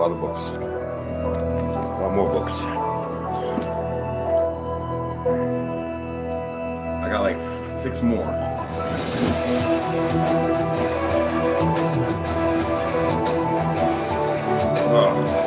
lot of books. A lot more books. I got like 6 more. Oh.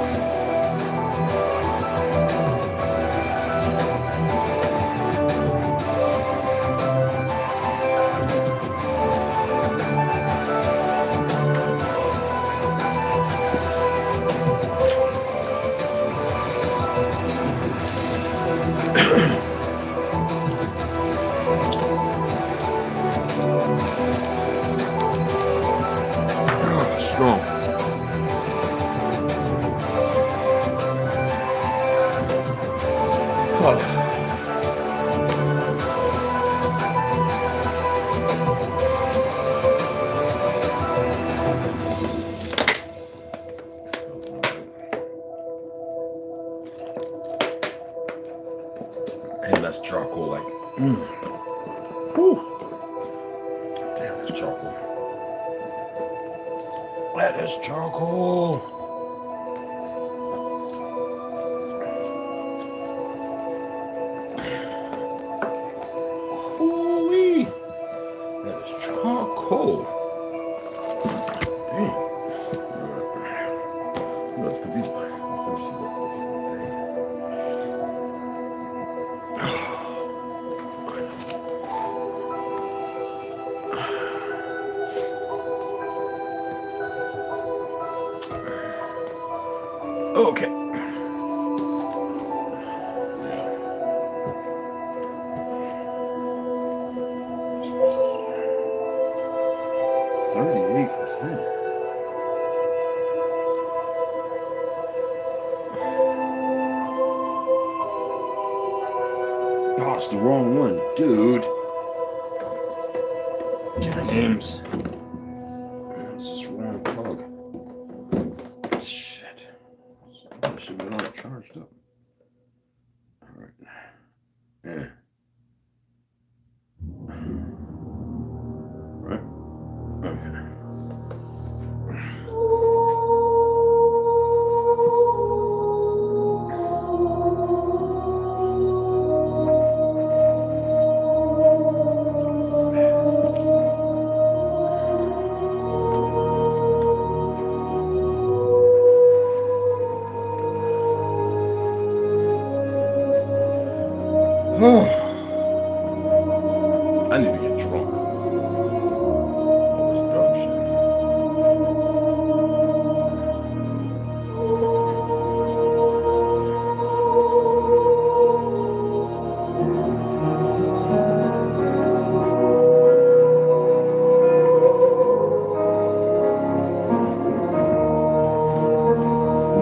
Strong. Oh. And that's charcoal, like, Whew. Damn, that's charcoal. That is charcoal. Holy. That is charcoal. Dang. Let's put these back. Okay. Yeah. 38%. Oh, it's the wrong one, dude. James. It's this wrong plug. Shit. I should have been all charged up. All right. Yeah. Right? Okay. I need to get drunk. All this dumb shit.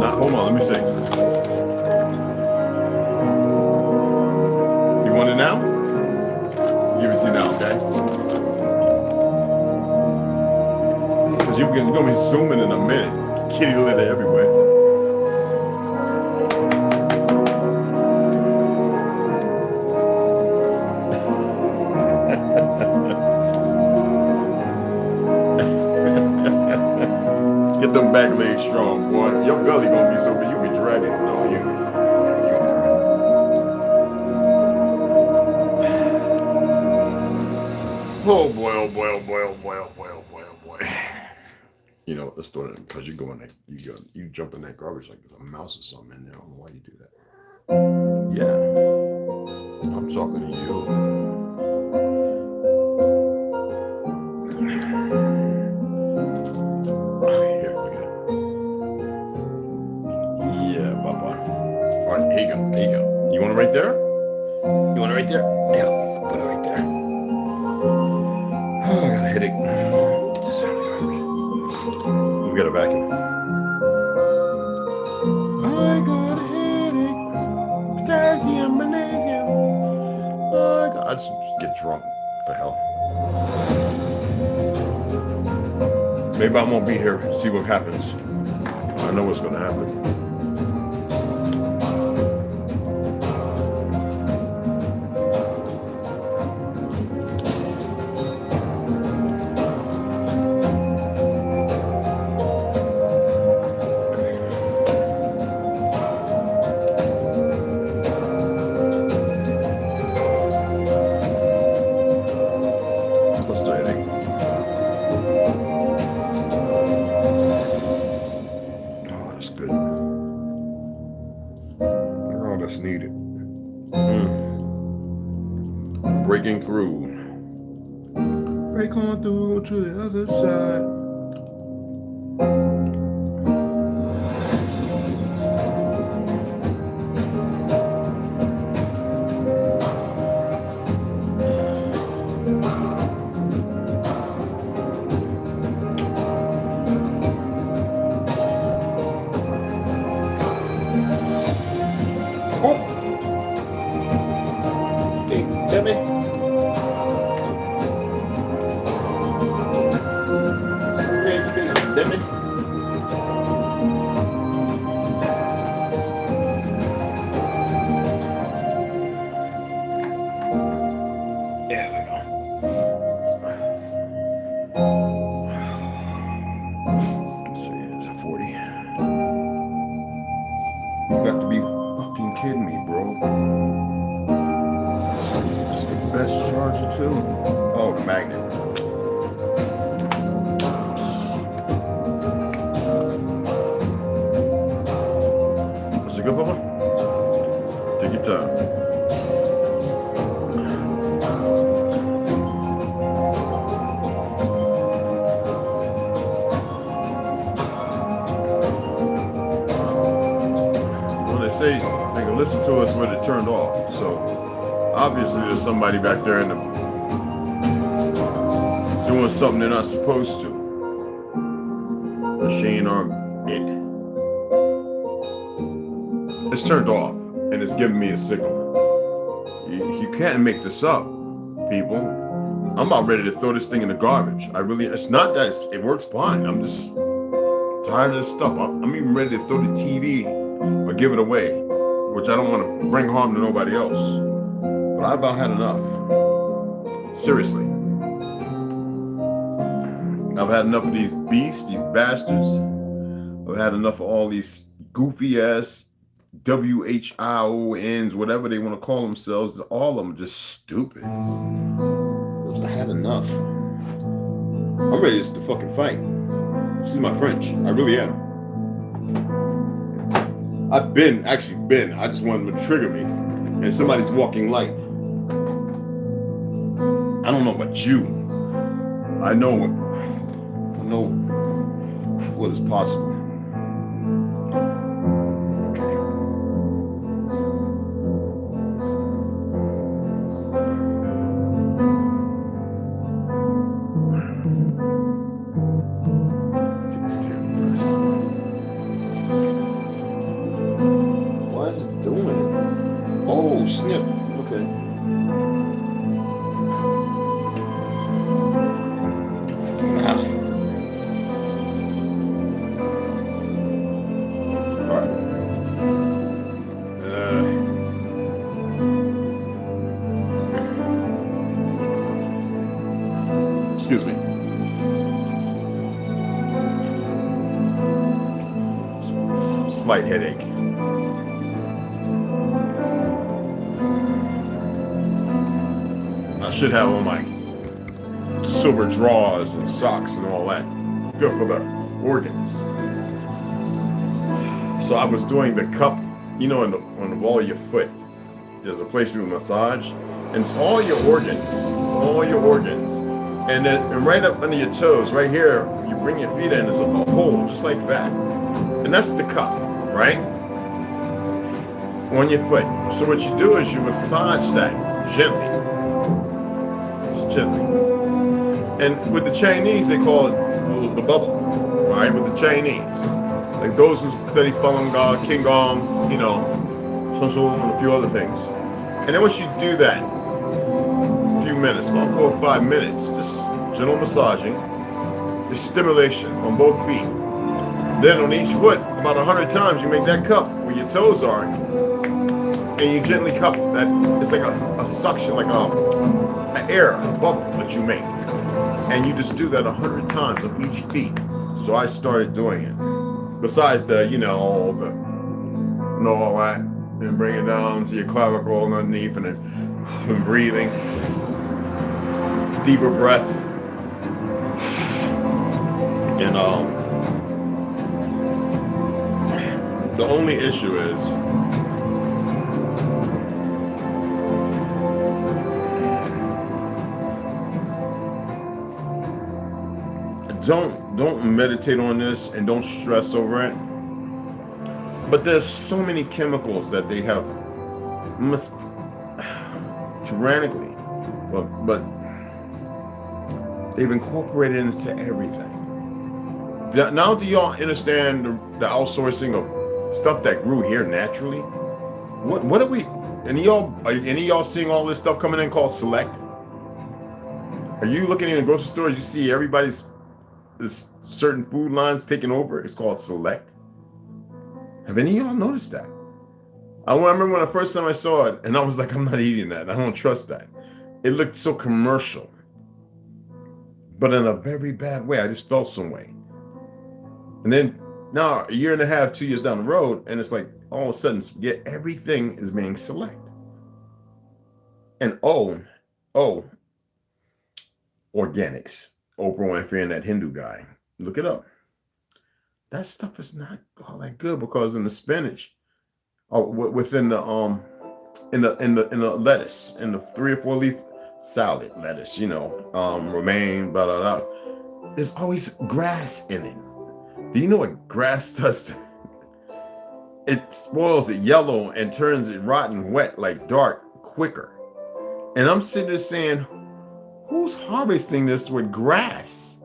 Now, hold on, let me see. You want it now? Give it to you now, okay? Because you're going to be zooming in a minute. Kitty litter everywhere. Get them back legs strong, boy. Your belly going to be so big, you'll be dragging it on you. Oh boy, oh boy, oh boy, oh boy, oh boy, oh boy, oh boy. You know, let's do it because you go in there, you jump in that garbage like there's a mouse or something in there. I don't know why you do that. Yeah. I'm talking to you. Here, look at it. Yeah, bye-bye. All right, here you go. There you go. You want it right there? You want it right there? Yeah, put it right there. Oh, I got a headache. We got a vacuum. I got a headache. Potassium, magnesium. Oh, I just get drunk. What the hell? Maybe I won't be here. See what happens. I know what's going to happen. needed. Breaking through. Break on through to the other side. They can listen to us when it turned off. So obviously there's somebody back there in the doing something they're not supposed to. Machine or it. It's turned off and it's giving me a signal. You can't make this up, people. I'm about ready to throw this thing in the garbage. It's not that it works fine. I'm just tired of this stuff. I'm even ready to throw the TV or give it away, which I don't want to bring harm to nobody else. But I've about had enough. Seriously. I've had enough of these beasts, these bastards. I've had enough of all these goofy ass WHIONs, whatever they want to call themselves. All of them are just stupid. I had enough. I'm ready just to fucking fight. Excuse my French. I really am. I've been. I just wanted them to trigger me. And somebody's walking light. I don't know about you. I know what is possible. Excuse me. Slight headache. I should have on my silver drawers and socks and all that. Good for the organs. So I was doing the cup, you know, on the wall of your foot. There's a place you massage, and it's all your organs. And then right up under your toes, right here, you bring your feet in, there's a hole just like that. And that's the cup, right? On your foot. So what you do is you massage that gently. Just gently. And with the Chinese, they call it the bubble, right? With the Chinese. Like those who study Falun Gong, King Gong, you know, Sun Tzu, and a few other things. And then once you do that, minutes, about 4 or 5 minutes, just gentle massaging, just stimulation on both feet. Then on each foot, about 100 times, you make that cup where your toes are, and you gently cup that. It's like a suction, like an air bubble that you make, and you just do that 100 times on each feet. So I started doing it. Besides the, all that, and bring it down to your clavicle and underneath, and then breathing. Deeper breath, and the only issue is don't meditate on this and don't stress over it. But there's so many chemicals that they have must tyrannically, but they've incorporated into everything. Now do y'all understand the outsourcing of stuff that grew here naturally? What are we? Any of y'all seeing all this stuff coming in called Select? Are you looking in the grocery store? You see everybody's this certain food lines taking over. It's called Select. Have any of y'all noticed that? I remember when the first time I saw it, and I was like, I'm not eating that. I don't trust that. It looked so commercial, but in a very bad way. I just felt some way. And then now, a year and a half, 2 years down the road, and it's like all of a sudden, everything is being Select. And organics. Oprah Winfrey and that Hindu guy. Look it up. That stuff is not all that good because in the spinach, within the in the lettuce, in the 3 or 4 leaf salad lettuce, romaine, blah blah blah. There's always grass in it. Do you know what grass does? It spoils it yellow and turns it rotten, wet, like dark, quicker. And I'm sitting there saying, who's harvesting this with grass?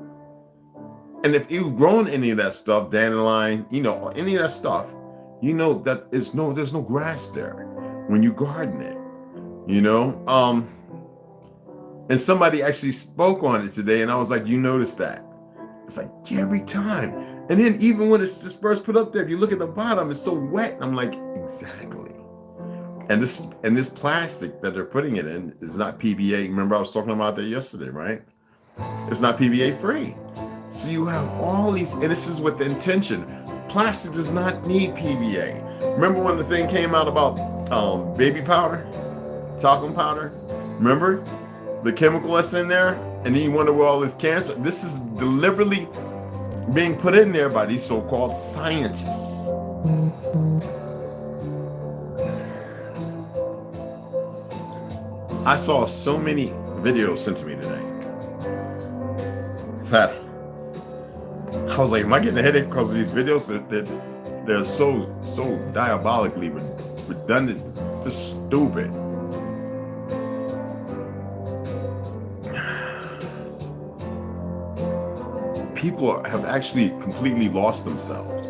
And if you've grown any of that stuff, dandelion, any of that stuff, that there's no grass there when you garden it, and somebody actually spoke on it today, and I was like, you noticed that? It's like every time. And then even when it's just first put up there, if you look at the bottom, it's so wet. I'm like, exactly. And this plastic that they're putting it in is not PBA. Remember I was talking about that yesterday, right? It's not PBA free. So you have all these, and this is with intention. Plastic does not need PBA. Remember when the thing came out about baby powder, talcum powder? Remember the chemical that's in there? And then you wonder where all this cancer. This is deliberately being put in there by these so-called scientists. I saw so many videos sent to me today that I was like, am I getting a headache because of these videos? They're so diabolically redundant, just stupid. People have actually completely lost themselves.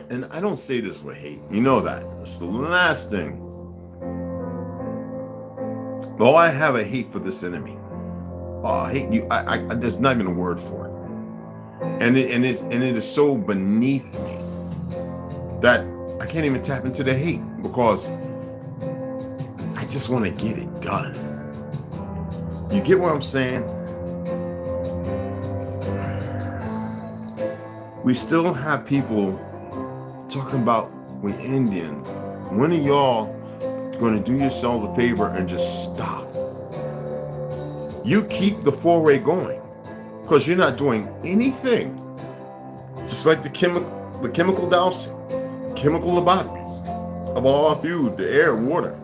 And I don't say this with hate. You know that. That's the last thing. Oh, I have a hate for this enemy. Oh, I hate you. There's not even a word for it. And it is so beneath me that I can't even tap into the hate because I just want to get it done. You get what I'm saying? We still have people talking about we Indian. When are y'all going to do yourselves a favor and just stop? You keep the foray going because you're not doing anything. Just like the chemical dousing, chemical lobotomies of all our food, the air, water.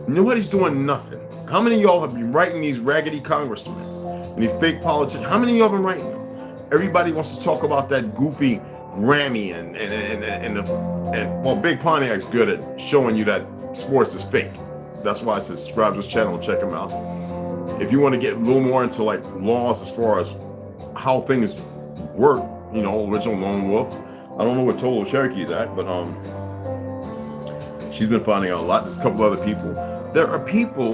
Nobody's doing nothing. How many of y'all have been writing these raggedy congressmen and these fake politicians? How many of y'all been writing them? Everybody wants to talk about that goofy Grammy and Big Pontiac's good at showing you that sports is fake. That's why I said subscribe to his channel and check him out. If you want to get a little more into like laws as far as how things work, original Lone Wolf. I don't know what ToLU'S Cherokee's at, but she's been finding out a lot. There's a couple other people. There are people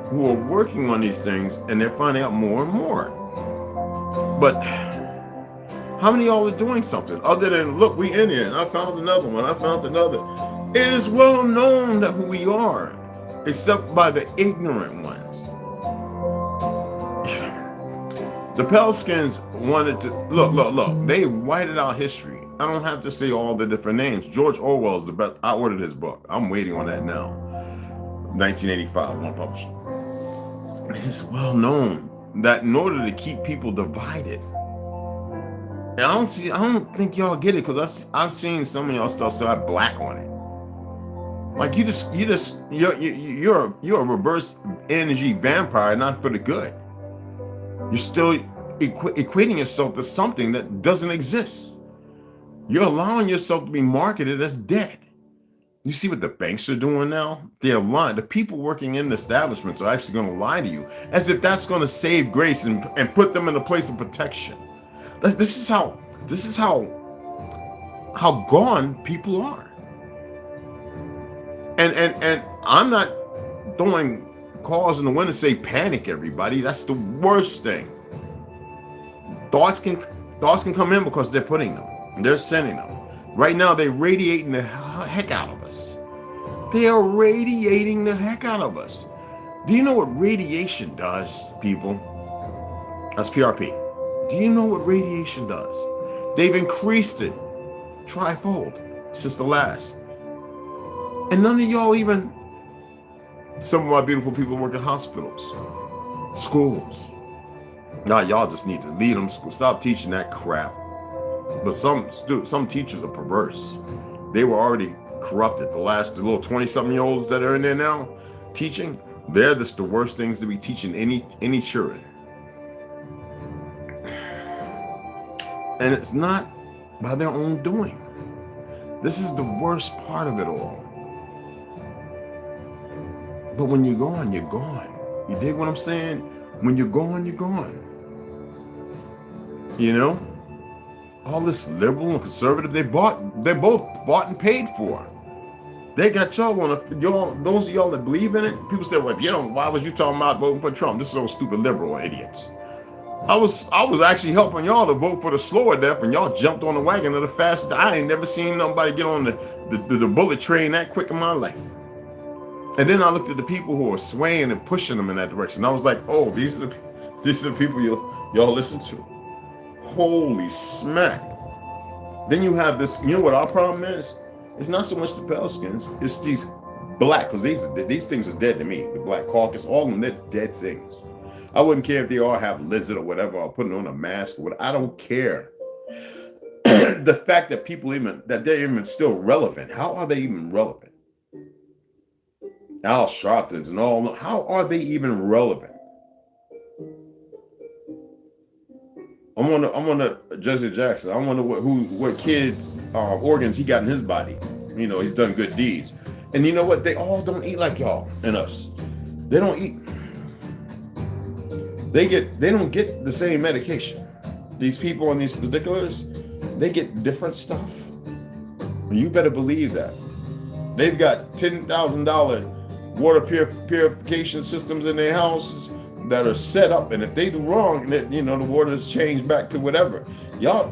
who are working on these things and they're finding out more and more. But how many of y'all are doing something other than, look, we Indian, I found another one, I found another. It is well known that who we are, except by the ignorant ones. The pale skins wanted to, look, they whited out history. I don't have to say all the different names. George Orwell's the best. I ordered his book. I'm waiting on that now. 1985, one published. It is well known that in order to keep people divided, and I don't think y'all get it because I've seen some of y'all stuff say I black on it. Like you're a reverse energy vampire, not for the good. You're still equating yourself to something that doesn't exist. You're allowing yourself to be marketed as dead. You see what the banks are doing now? They're lying. The people working in the establishments are actually going to lie to you as if that's going to save grace and put them in a place of protection. This is how gone people are. And I'm not throwing calls in the wind to say panic, everybody. That's the worst thing. Thoughts can come in because they're putting them. They're sending them. Right now, they're radiating the heck out of us. They are radiating the heck out of us. Do you know what radiation does, people? That's PRP. Do you know what radiation does? They've increased it trifold since the last. And none of y'all even, some of my beautiful people work at hospitals, schools. Now y'all just need to lead them school. Stop teaching that crap. But some teachers are perverse. They were already corrupted. The little 20-something-year-olds that are in there now teaching, they're just the worst things to be teaching any children. And it's not by their own doing. This is the worst part of it all. But when you're gone, you're gone. You dig what I'm saying? When you're gone, you're gone. You know? All this liberal and conservative, they're both bought and paid for. They got y'all those of y'all that believe in it. People say, well, if you don't, why was you talking about voting for Trump? This is those stupid liberal idiots. I was actually helping y'all to vote for the slower death, and y'all jumped on the wagon of the fastest. I ain't never seen nobody get on the bullet train that quick in my life. And then I looked at the people who are swaying and pushing them in that direction. I was like, oh, these are the people y'all listen to. Holy smack. Then you have this, you know what our problem is? It's not so much the pale skins, it's these black, because these things are dead to me. The Black Caucus, all of them, they're dead things. I wouldn't care if they all have lizard or whatever, or putting on a mask or whatever. I don't care. The fact that they're even still relevant. How are they even relevant? Al Sharptons and all, how are they even relevant? I'm on the Jesse Jackson. I wonder what kids' organs he got in his body. You know, he's done good deeds. And you know what? They all don't eat like y'all and us. They don't eat. They don't get the same medication. These people on these particulars, they get different stuff. And you better believe that. They've got $10,000 water purification systems in their houses that are set up, and if they do wrong, that the water is changed back to whatever. Y'all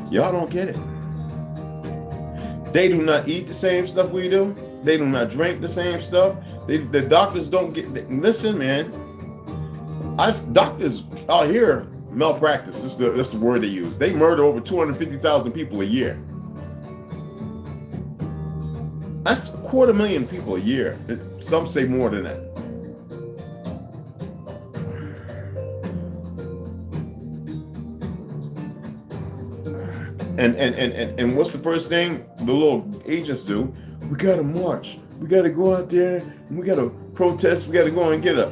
don't get it. They do not eat the same stuff we do. They do not drink the same stuff. The doctors don't get. Listen, man. Doctors out here malpractice. That's the word they use. They murder over 250,000 people a year. That's 250,000 people a year. Some say more than that. And what's the first thing the little agents do? We gotta march. We gotta go out there and we gotta protest. We gotta go and get a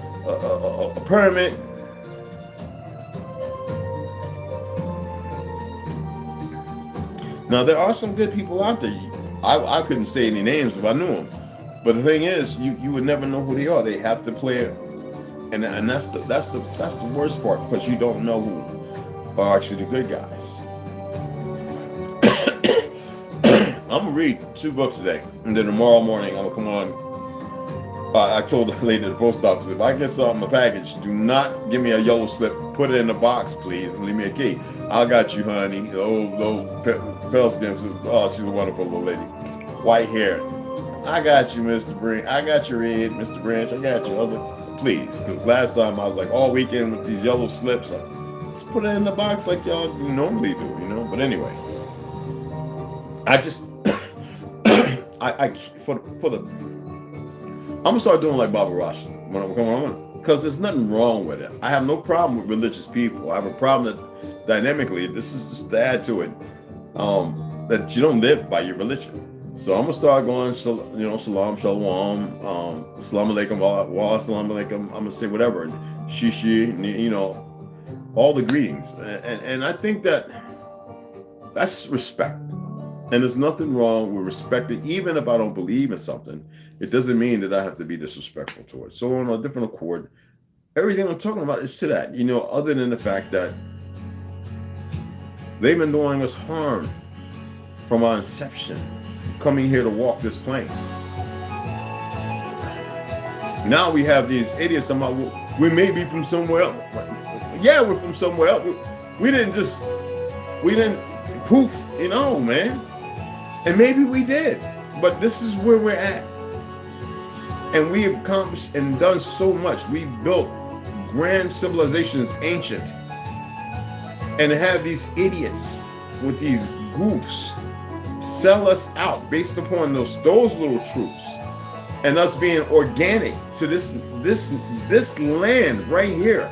permit. Now there are some good people out there. I couldn't say any names if I knew them, but the thing is, you would never know who they are. They have to play it, and that's the worst part, because you don't know who are actually the good guys. I'm gonna read 2 books today, and then tomorrow morning I'm gonna come on. I told the lady at the post office, if I get something in a package, do not give me a yellow slip. Put it in the box, please, and leave me a key. I got you, honey. The old pale skin. Oh, she's a wonderful little lady. White hair. I got you, Mr. Branch. I got your head, Mr. Branch. I got you. I was like, please, because last time I was like all weekend with these yellow slips. Just put it in the box like y'all normally do, But anyway, I just I'm gonna start doing like Baba Rosh when I'm coming on, because there's nothing wrong with it. I have no problem with religious people. I have a problem that dynamically, this is just to add to it, that you don't live by your religion. So I'm gonna start going, shalom, shalom, salam alaikum, wa salam alaikum. I'm gonna say whatever. shishi, you know, all the greetings. And I think that's respect. And there's nothing wrong with respecting, even if I don't believe in something, it doesn't mean that I have to be disrespectful towards. So on a different accord, everything I'm talking about is to that, you know, other than the fact that they've been doing us harm from our inception, coming here to walk this plane. Now we have these idiots about, we may be from somewhere else. Yeah, we're from somewhere else. We didn't poof, you know, man. And maybe we did, but this is where we're at. And we have accomplished and done so much. We built grand civilizations, ancient, and have these idiots with these goofs sell us out based upon those little truths, and us being organic to this land right here,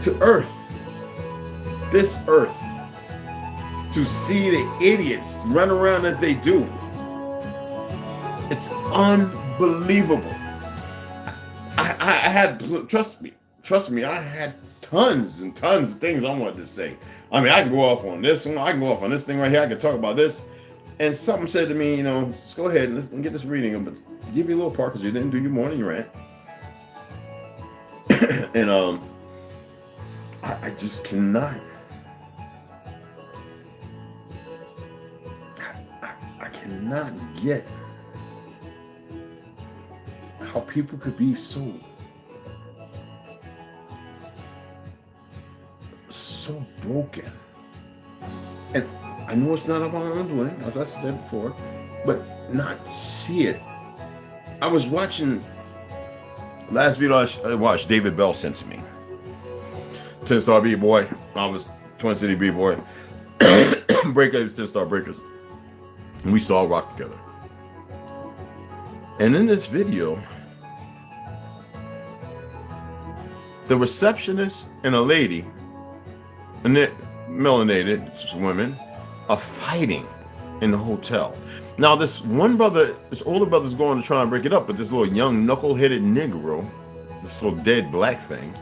to Earth, this Earth, to see the idiots run around as they do. It's unbelievable. I had, trust me, I had tons and tons of things I wanted to say. I mean, I can go off on this one, I can go off on this thing right here, I can talk about this. And something said to me, you know, just go ahead and get this reading, but give you a little part because you didn't do your morning rant. And I just cannot. I cannot get how people could be so broken. And I know it's not about my own doing, as I said before, but not see it. I was watching, last video I watched, David Bell sent to me. 10-star B-boy. I was Twin City B-boy. Breakers, 10-star breakers. And we saw rock together. And in this video, the receptionist and a lady, and the melanated women, are fighting in the hotel. Now this one brother, this older brother's going to try and break it up, but this little young knuckle-headed Negro, this little dead black thing,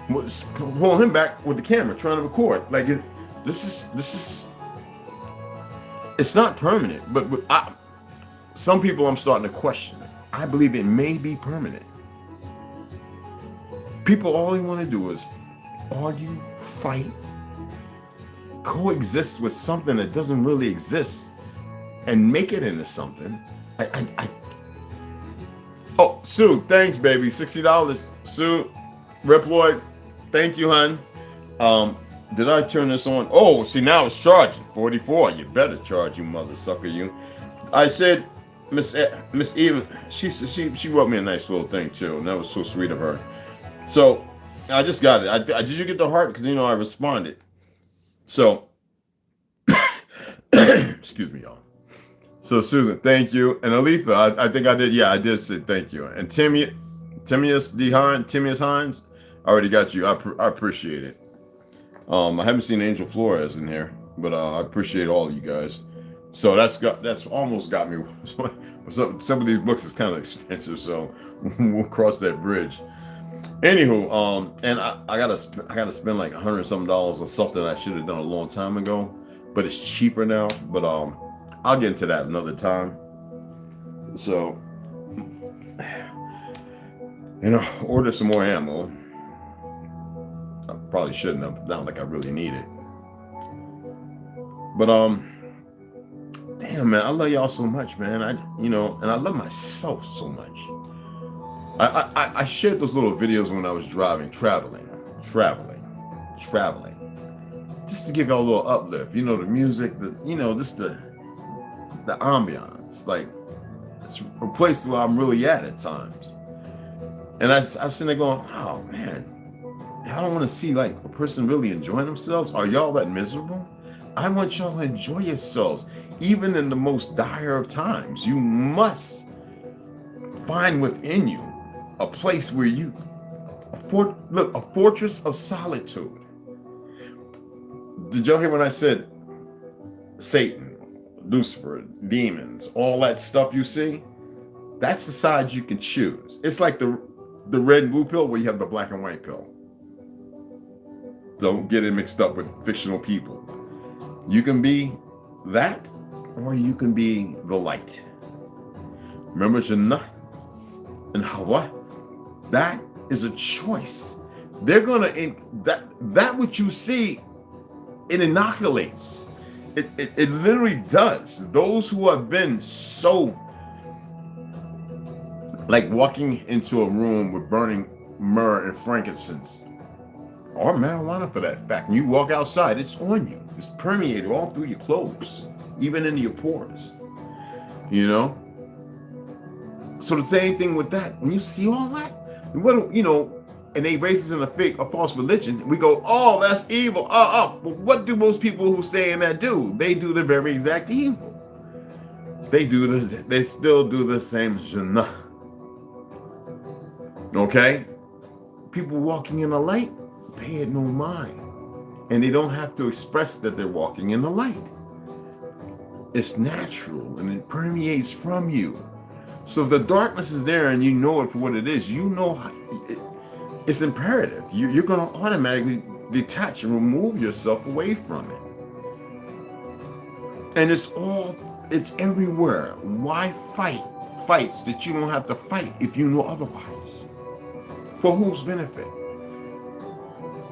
was pulling him back with the camera, trying to record. Like this is it's not permanent, but some people I'm starting to question it. I believe it may be permanent. People, all they want to do is argue, fight, coexist with something that doesn't really exist, and make it into something. Oh, Sue, thanks, baby. $60. Sue, Reploid, thank you, hun. Did I turn this on? Oh, see, now it's charging. 44. You better charge, you mother sucker, you. I said, Miss Eva, she wrote me a nice little thing too, and that was so sweet of her. So I just got it. Did you get the heart? Because you know I responded. So excuse me, y'all. So Susan, thank you, and Aletha, I think I did. Yeah, I did say thank you. And Timius Hines, I already got you. I appreciate it. I haven't seen Angel Flores in here, but I appreciate all of you guys. So that's almost got me. Some of these books is kind of expensive, so we'll cross that bridge. Anywho, and I gotta spend like $100 something on something I should have done a long time ago, but it's cheaper now. But I'll get into that another time. So, you know, order some more ammo. I probably shouldn't have, not like I really need it. But damn, man, I love y'all so much, man. And I love myself so much. I shared those little videos when I was traveling, just to give y'all a little uplift. You know, the music, just the ambiance. Like, it's a place where I'm really at times. And I was sitting there going, oh man, I don't want to see like a person really enjoying themselves. Are y'all that miserable? I want y'all to enjoy yourselves, even in the most dire of times. You must find within you a place where a fortress of solitude. Did y'all hear when I said Satan, Lucifer, demons, all that stuff you see? That's the side you can choose. It's like the red and blue pill, or you have the black and white pill. Don't get it mixed up with fictional people. You can be that, or you can be the light. Remember Jannah and Hawa? That is a choice. They're gonna that what you see, it inoculates. It literally does. Those who have been so, like walking into a room with burning myrrh and frankincense, or marijuana for that fact, and you walk outside, it's on you. It's permeated all through your clothes, even into your pores. You know? So the same thing with that. When you see all that, what, you know, and they raise us in a false religion, we go, oh, that's evil. But what do most people who saying that do? They do the very exact evil. They still do the same Jannah. Okay? People walking in the light, pay it no mind. And they don't have to express that they're walking in the light. It's natural and it permeates from you. So if the darkness is there and you know it for what it is, you know it's imperative. You're going to automatically detach and remove yourself away from it. And it's everywhere. Why fight fights that you don't have to fight if you know otherwise? For whose benefit?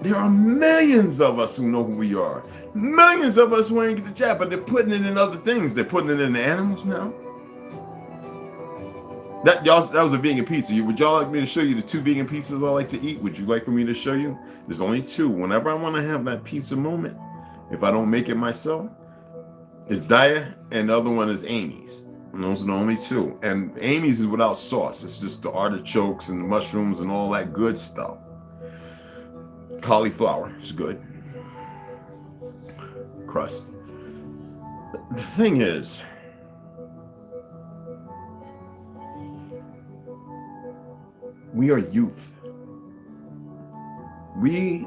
There are millions of us who know who we are. Millions of us who ain't get the job, but they're putting it in other things. They're putting it in the animals now. That was a vegan pizza. Would y'all like me to show you the 2 vegan pizzas I like to eat? Would you like for me to show you? There's only 2. Whenever I want to have that pizza moment, if I don't make it myself, it's Daya and the other one is Amy's. And those are the only 2. And Amy's is without sauce. It's just the artichokes and the mushrooms and all that good stuff. Cauliflower is good. Crust. The thing is, we are youth. They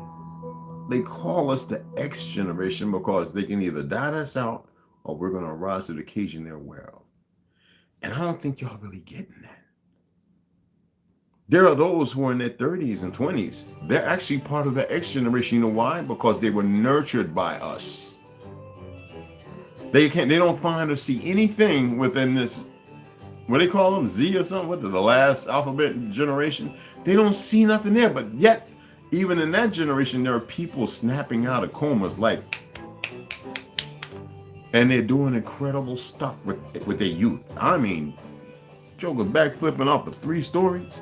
call us the X generation because they can either dot us out or we're going to rise to the occasion they're aware of. And I don't think y'all really getting that. There are those who are in their 30s and 20s. They're actually part of the X generation. You know why? Because they were nurtured by us. They don't find or see anything within this, what do they call them? Z or something? What, the last alphabet generation? They don't see nothing there. But yet, even in that generation, there are people snapping out of comas and they're doing incredible stuff with their youth. I mean, Joker's backflipping off of 3 stories.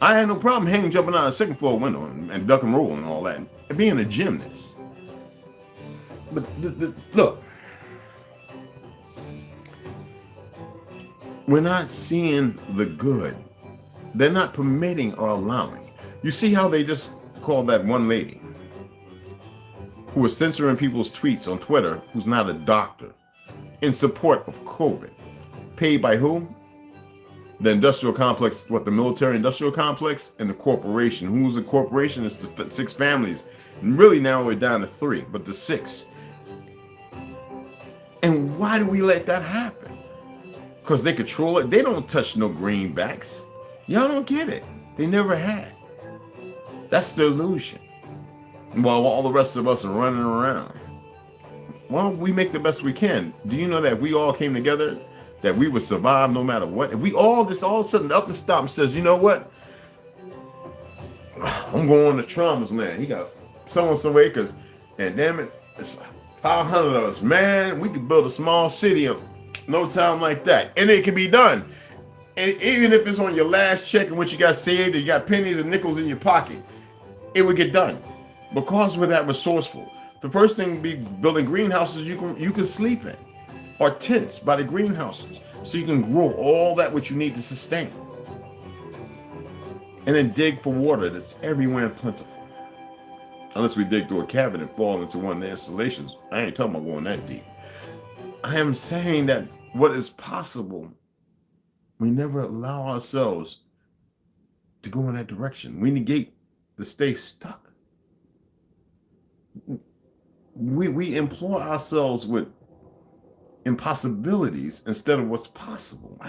I had no problem jumping out of the 2nd floor window and duck and roll and all that, and being a gymnast. But look, we're not seeing the good. They're not permitting or allowing. You see how they just called that one lady who was censoring people's tweets on Twitter, who's not a doctor, in support of COVID. Paid by who? The industrial complex, the military industrial complex, and the corporation. Who's the corporation? It's the 6 families. And really now we're down to 3, but the 6. And why do we let that happen? Because they control it. They don't touch no greenbacks. Y'all don't get it. They never had. That's the illusion. While all the rest of us are running around. Well, we make the best we can. Do you know that if we all came together, that we would survive no matter what? If we all of a sudden up and stop and says, you know what? I'm going to Trump's land. He got so acres. And damn it, it's 500 of us. Man, we could build a small city in no time like that. And it can be done. And even if it's on your last check and what you got saved, and you got pennies and nickels in your pocket, it would get done. Because we're that resourceful. The first thing would be building greenhouses you can sleep in. Or tents by the greenhouses, so you can grow all that what you need to sustain. And then dig for water that's everywhere and plentiful. Unless we dig through a cavern and fall into one of the installations. I ain't talking about going that deep. I am saying that what is possible, we never allow ourselves to go in that direction. We negate to stay stuck. We employ ourselves with impossibilities instead of what's possible.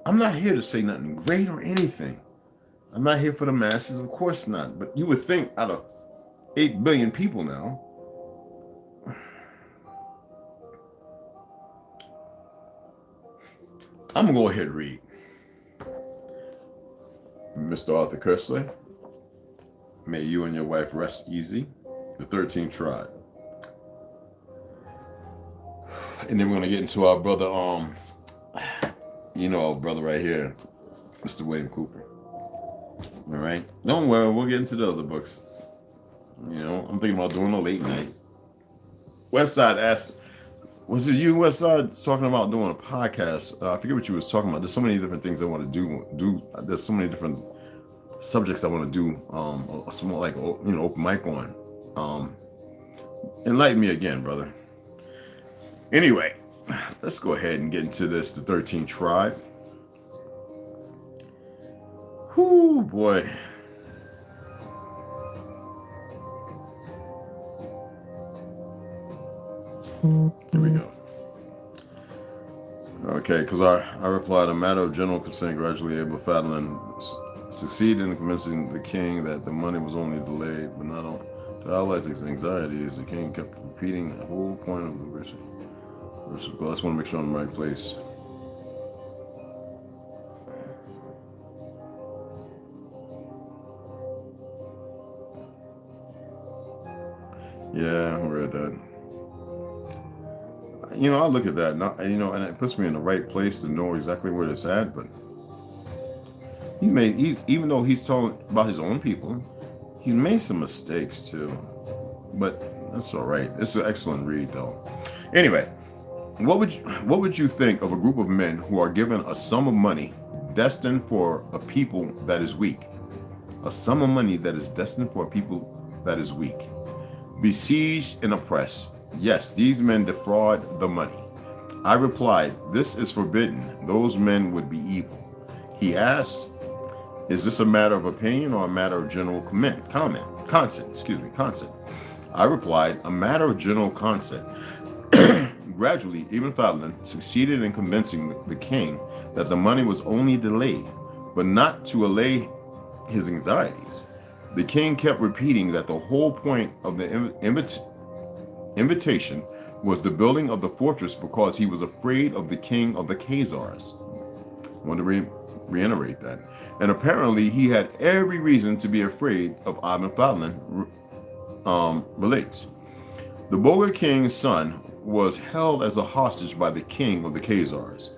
I'm not here to say nothing great or anything. I'm not here for the masses, of course not. But you would think out of 8 billion people now, I'm going to go ahead and read. Mr. Arthur Kersley, may you and your wife rest easy. The 13th tribe. And then we're going to get into our brother, our brother right here, Mr. William Cooper. All right? Don't worry, we'll get into the other books. I'm thinking about doing a late night. Westside asked, was it you, Westside, talking about doing a podcast? I forget what you was talking about. There's so many different things I want to do. There's so many different subjects I want to do. A small, open mic on. Enlighten me again, brother. Anyway, let's go ahead and get into this. The 13th tribe. Whoo, boy. Here we go. Okay, because I replied, a matter of general consent, gradually able to Fadlan succeeded in convincing the king that the money was only delayed, but not on. To highlight his anxiety as the king kept repeating the whole point of the vision. I just want to make sure I'm in the right place. Yeah, I read that. I look at that, and it puts me in the right place to know exactly where it's at. But even though he's talking about his own people, he made some mistakes too. But that's all right. It's an excellent read, though. Anyway, what would you think of a group of men who are given a sum of money destined for a people that is weak? A sum of money that is destined for a people that is weak, besieged and oppressed. Yes, these men defraud the money. I replied, this is forbidden. Those men would be evil. He asked, is this a matter of opinion or a matter of general consent? I replied, a matter of general consent. Gradually, Ibn Fadlan succeeded in convincing the king that the money was only delayed, but not to allay his anxieties. The king kept repeating that the whole point of the invitation was the building of the fortress because he was afraid of the king of the Khazars. I want to reiterate that. And apparently he had every reason to be afraid of Ibn Fadlan, relates. The Bulgar king's son was held as a hostage by the king of the Khazars.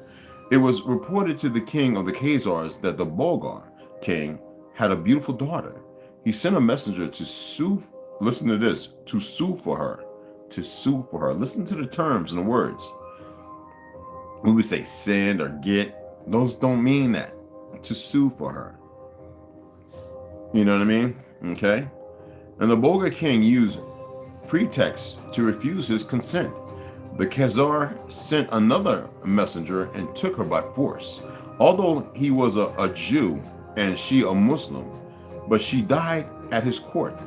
It was reported to the king of the Khazars that the Bulgar king had a beautiful daughter. He sent a messenger to sue, listen to this, to sue for her. To sue for her. Listen to the terms and the words. When we say send or get, those don't mean that. To sue for her. You know what I mean? Okay? And the Bulgar king used pretexts to refuse his consent. The Khazar sent another messenger and took her by force. Although he was a Jew and she a Muslim, but she died at his court.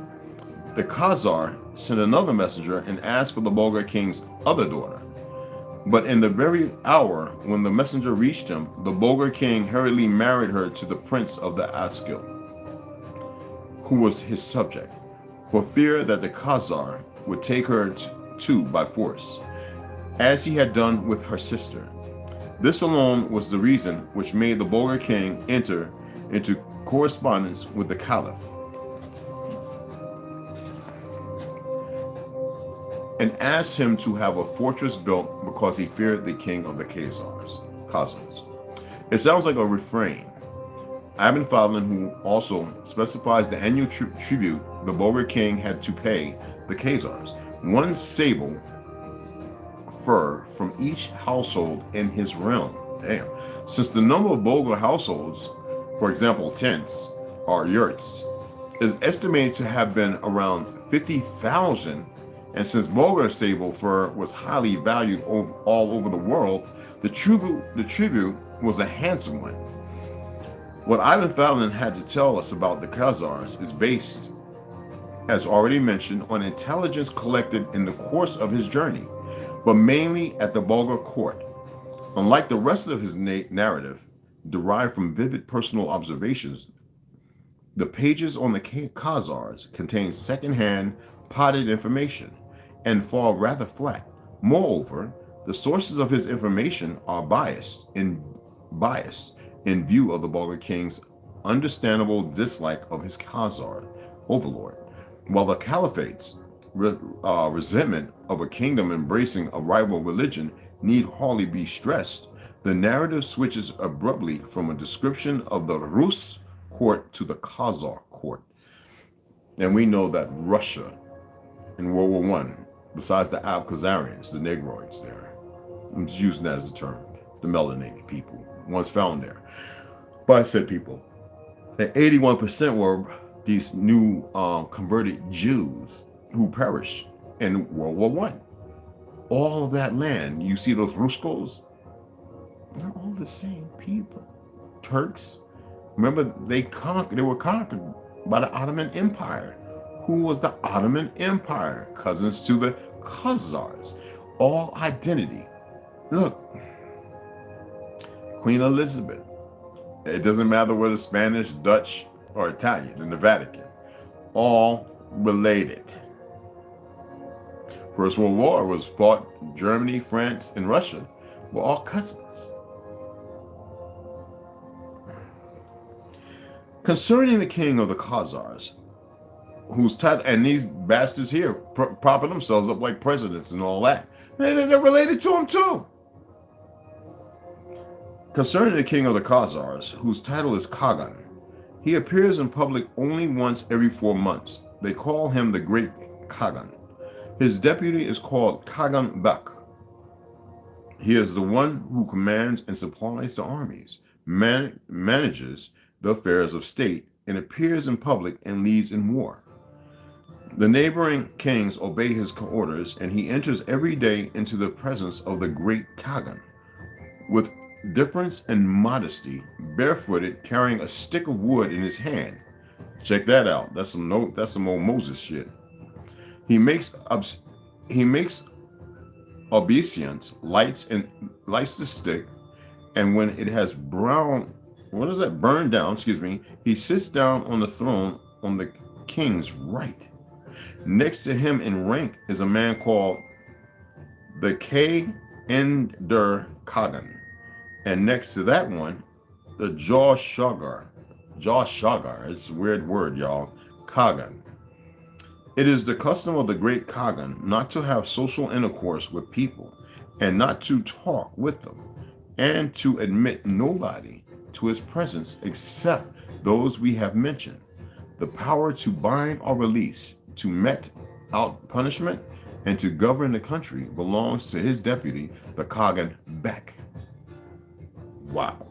The Khazar sent another messenger and asked for the Bulgar king's other daughter. But in the very hour when the messenger reached him, the Bulgar king hurriedly married her to the prince of the Askil, who was his subject, for fear that the Khazar would take her too by force, as he had done with her sister. This alone was the reason which made the Bulgar king enter into correspondence with the Caliph and asked him to have a fortress built because he feared the king of the Khazars. It sounds like a refrain. Ibn Fadlan, who also specifies the annual tribute the Bulgar king had to pay the Khazars, one sable fur from each household in his realm. Damn. Since the number of Bulgar households, for example, tents or yurts, is estimated to have been around 50,000, and since Bulgar sable fur was highly valued all over the world, the tribute was a handsome one. What Ibn Fadlan had to tell us about the Khazars is based, as already mentioned, on intelligence collected in the course of his journey, but mainly at the Bulgar court. Unlike the rest of his narrative, derived from vivid personal observations. The pages on the Khazars contain secondhand, potted information and fall rather flat. Moreover, the sources of his information are biased in view of the Bulgar king's understandable dislike of his Khazar overlord, while the caliphate's resentment of a kingdom embracing a rival religion need hardly be stressed. The narrative switches abruptly from a description of the Rus court to the Khazar court. And we know that Russia in World War One, besides the Khazarians, the Negroids there, I'm just using that as a term, the melanated people, once found there. But I said people, and 81% were these new converted Jews who perished in World War One. All of that land, you see those Ruskos, they're all the same people. Turks, remember they were conquered by the Ottoman Empire. Who was the Ottoman Empire? Cousins to the Khazars. All identity. Look, Queen Elizabeth. It doesn't matter whether Spanish, Dutch, or Italian in the Vatican. All related. First World War was fought. Germany, France, and Russia were all cousins. Concerning the king of the Khazars, whose title, and these bastards here propping themselves up like presidents and all that, they're related to him too. Concerning the king of the Khazars, whose title is Kagan, he appears in public only once every 4 months. They call him the Great Kagan. His deputy is called Kagan Bek. He is the one who commands and supplies the armies, manages the affairs of state, and appears in public and leads in war. The neighboring kings obey his orders, and he enters every day into the presence of the great Kagan, with difference and modesty, barefooted, carrying a stick of wood in his hand. Check that out. That's some old Moses shit. He makes obeisance, lights the stick, and when it has burned down, he sits down on the throne on the king's right. Next to him in rank is a man called the Ender Kagan, and next to that one, the Jah Shagar, it's a weird word, y'all, Kagan. It is the custom of the great Kagan not to have social intercourse with people, and not to talk with them, and to admit nobody to his presence except those we have mentioned. The power to bind or release, to mete out punishment, and to govern the country belongs to his deputy, the Kagan Bek. Wow.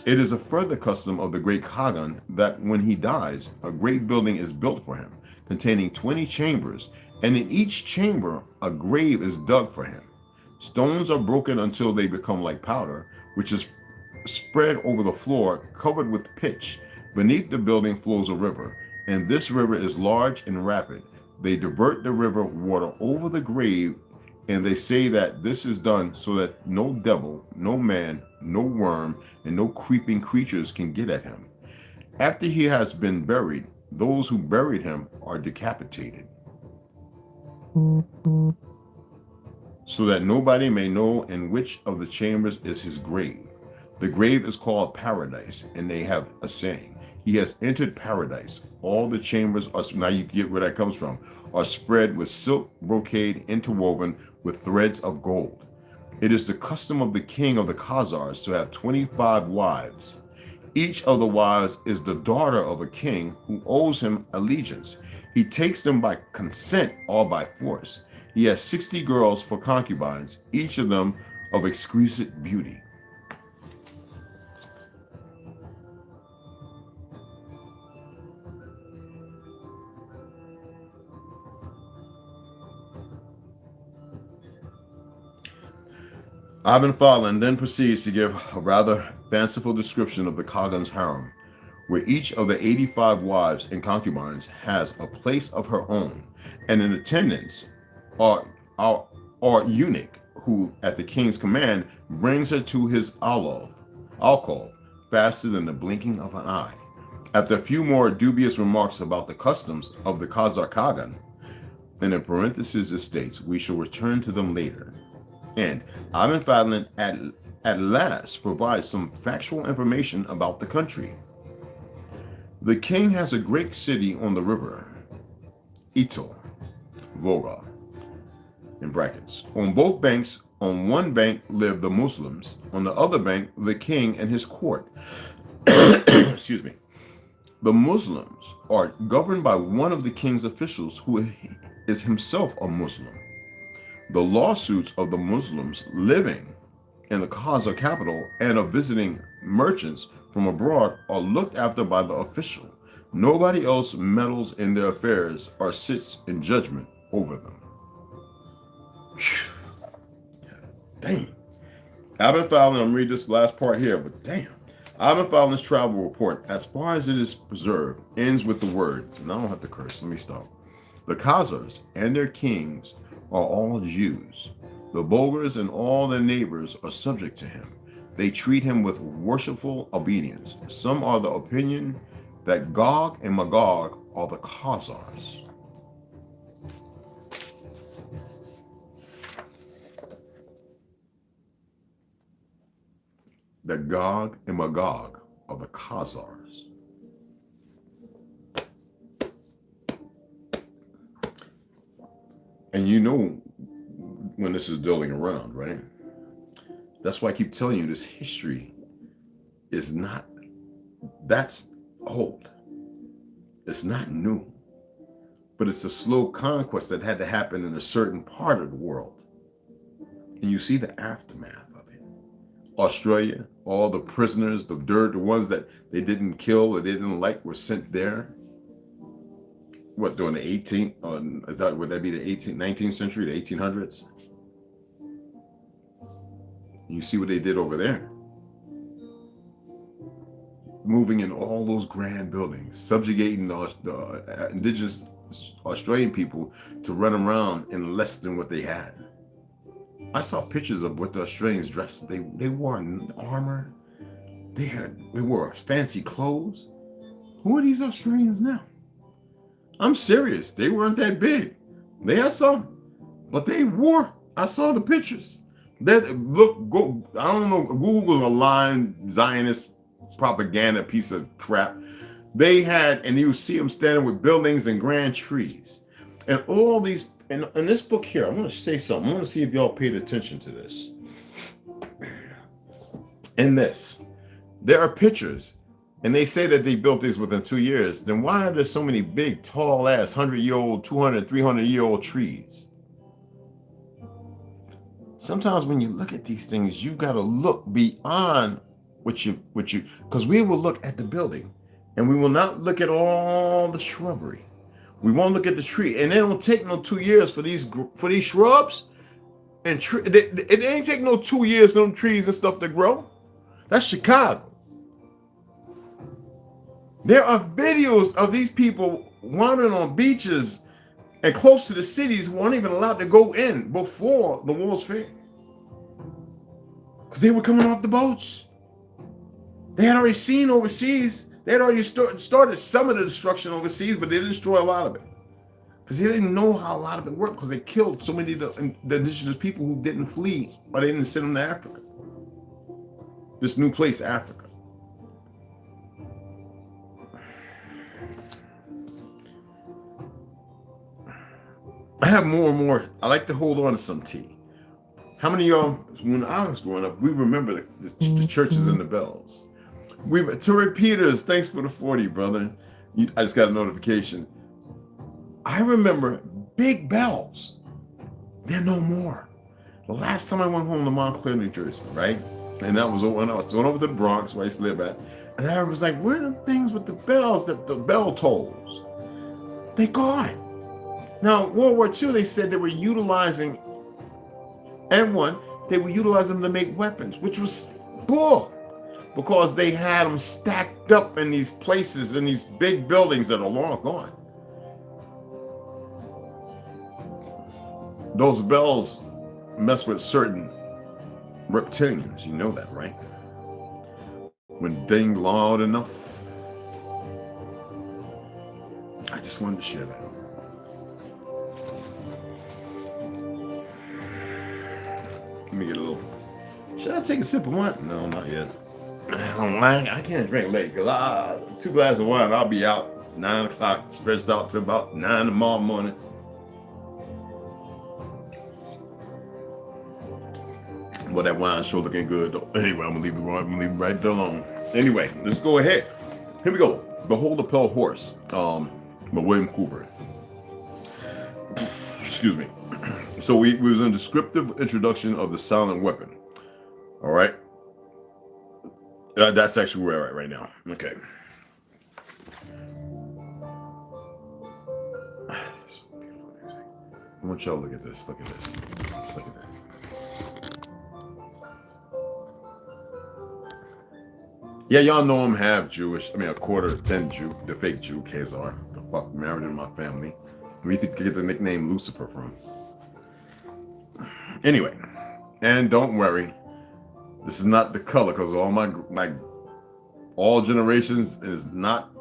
It is a further custom of the great Kagan that when he dies, a great building is built for him, containing 20 chambers, and in each chamber a grave is dug for him. Stones are broken until they become like powder, which is spread over the floor, covered with pitch. Beneath the building flows a river, and this river is large and rapid. They divert the river water over the grave, and they say that this is done so that no devil, no man, no worm, and no creeping creatures can get at him. After he has been buried, those who buried him are decapitated, so that nobody may know in which of the chambers is his grave. The grave is called paradise, and they have a saying, he has entered paradise. All the chambers are, now you get where that comes from, are spread with silk brocade interwoven with threads of gold. It is the custom of the king of the Khazars to have 25 wives. Each of the wives is the daughter of a king who owes him allegiance. He takes them by consent or by force. He has 60 girls for concubines, each of them of exquisite beauty. Ibn Fadlan then proceeds to give a rather fanciful description of the Kagan's harem, where each of the 85 wives and concubines has a place of her own, and in attendance or eunuch who, at the king's command, brings her to his alcove, faster than the blinking of an eye. After a few more dubious remarks about the customs of the Khazar Khagan, and in parentheses it states, we shall return to them later. And Ibn Fadlan at last provides some factual information about the country. The king has a great city on the river, Ito, Volga, in brackets. On both banks, on one bank live the Muslims, on the other bank the king and his court. Excuse me. The Muslims are governed by one of the king's officials who is himself a Muslim. The lawsuits of the Muslims living in the Khazar capital and of visiting merchants from abroad are looked after by the official. Nobody else meddles in their affairs or sits in judgment over them. Dang. Ibn Fadlan, I'm reading this last part here, but damn. Ibn Fadlan's travel report, as far as it is preserved, ends with the word, and I don't have to curse, let me stop. The Khazars and their kings are all Jews. The Bulgars and all their neighbors are subject to him. They treat him with worshipful obedience. Some are the opinion that Gog and Magog are the Khazars. That Gog and Magog are the Khazars. And you know when this is doling around, right? That's why I keep telling you this history is not, that's old. It's not new. But it's a slow conquest that had to happen in a certain part of the world. And you see the aftermath of it. Australia, all the prisoners, the ones that they didn't kill or they didn't like were sent there. What, during the 18th, would that be the 19th century, the 1800s? You see what they did over there. Moving in all those grand buildings, subjugating the indigenous Australian people to run around in less than what they had. I saw pictures of what the Australians dressed. They wore armor. They wore fancy clothes. Who are these Australians now? I'm serious. They weren't that big. They had some, but they wore. I saw the pictures. That I don't know. Google a lying Zionist propaganda piece of crap. They had, and you see them standing with buildings and grand trees, and all these. And in this book here, I want to say something. I want to see if y'all paid attention to this. In this, there are pictures, and they say that they built these within 2 years. Then why are there so many big, tall ass, 100-year-old, 200, 300-year-old trees? Sometimes when you look at these things, you've got to look beyond what you, because we will look at the building, and we will not look at all the shrubbery. We won't look at the tree, and it don't take no 2 years for these shrubs and it ain't take no 2 years for them trees and stuff to grow. That's Chicago. There are videos of these people wandering on beaches and close to the cities who weren't even allowed to go in before the World's Fair, because they were coming off the boats. They had already seen overseas. They had already started some of the destruction overseas, but they didn't destroy a lot of it. Because they didn't know how a lot of it worked, because they killed so many of the indigenous people who didn't flee, or they didn't send them to Africa. This new place, Africa. I have more and more. I like to hold on to some tea. How many of y'all, when I was growing up, we remember the churches and the bells. Tarek Peters, thanks for the 40, brother. I just got a notification. I remember big bells. They're no more. The last time I went home to Montclair, New Jersey, right? And that was when I was going over to the Bronx, where I used to live at. And I was like, where are the things with the bells, that the bell tolls? They gone. Now, World War II, they said they were utilizing, they were utilizing them to make weapons, which was bull. Because they had them stacked up in these places, in these big buildings that are long gone. Those bells mess with certain reptilians. You know that, right? when ding loud enough. I just wanted to share that. Let me get a little. Should I take a sip of wine? No, not yet. I can't drink late because 2 glasses of wine, I'll be out 9 o'clock, stretched out to about 9 tomorrow morning. Well, that wine's sure looking good though. Anyway, I'm gonna leave it right there alone. Anyway, let's go ahead. Here we go. Behold the Pale Horse, by William Cooper. Excuse me. So we was in a descriptive introduction of the silent weapon. All right. That's actually where we're at right now. Okay. I want y'all to look at this. Look at this. Look at this. Yeah, y'all know I'm half Jewish. I mean, a quarter 10 Jew, the fake Jew, Khazar. The fuck married in my family. We get the nickname Lucifer from. Anyway, and don't worry, this is not the color because all generations is not.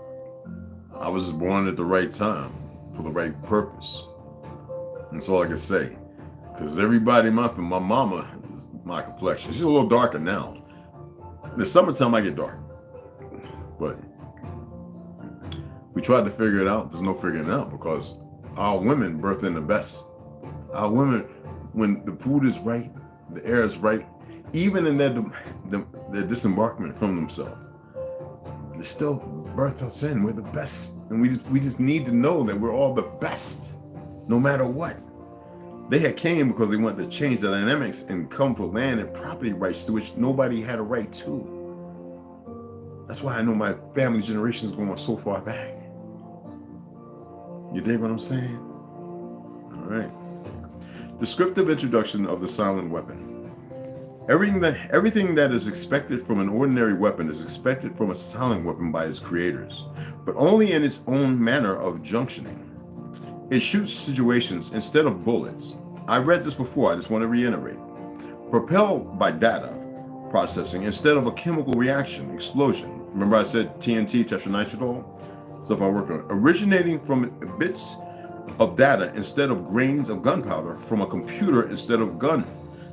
I was born at the right time for the right purpose. That's all I can say. Because everybody, my mama is my complexion. She's a little darker now. In the summertime, I get dark. But we tried to figure it out. There's no figuring it out because our women birth in the best. Our women, when the food is right, the air is right, even in their disembarkment from themselves, they still birth us in. We're the best. And we just need to know that we're all the best, no matter what. They had came because they wanted to change the dynamics and come for land and property rights to which nobody had a right to. That's why I know my family generation is going so far back. You dig what I'm saying? All right. Descriptive introduction of the silent weapon. Everything that is expected from an ordinary weapon is expected from a silent weapon by its creators, but only in its own manner of junctioning. It shoots situations instead of bullets. I read this before, I just want to reiterate. Propelled by data processing instead of a chemical reaction, explosion. Remember I said TNT, tetranitridol? Stuff I work on. Originating from bits of data instead of grains of gunpowder, from a computer instead of gun.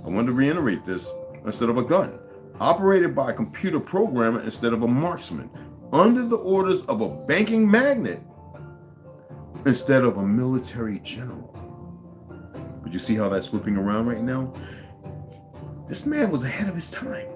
I want to reiterate this, instead of a gun. Operated by a computer programmer instead of a marksman. Under the orders of a banking magnate instead of a military general. But you see how that's flipping around right now? This man was ahead of his time.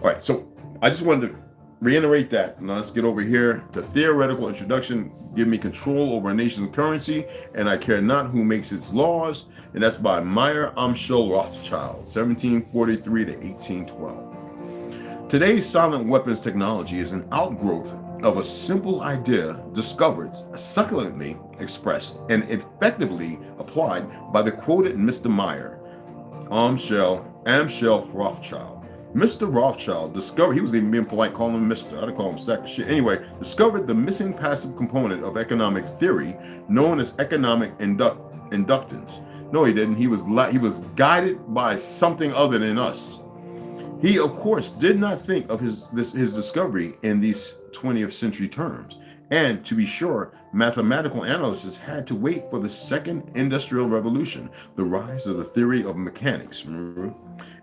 All right, so I just wanted to reiterate that. Now let's get over here. The theoretical introduction, give me control over a nation's currency, and I care not who makes its laws. And that's by Meyer Amschel Rothschild, 1743 to 1812. Today's silent weapons technology is an outgrowth of a simple idea discovered, succulently expressed, and effectively applied by the quoted Mr. Meyer Amschel Rothschild. Mr. Rothschild discovered, he was even being polite calling him Mr. I'd call him sack of shit. Anyway, discovered the missing passive component of economic theory known as economic inductance. No, he didn't. He was guided by something other than us. He, of course, did not think of his discovery in these 20th century terms. And to be sure, mathematical analysts had to wait for the second industrial revolution, the rise of the theory of mechanics, remember,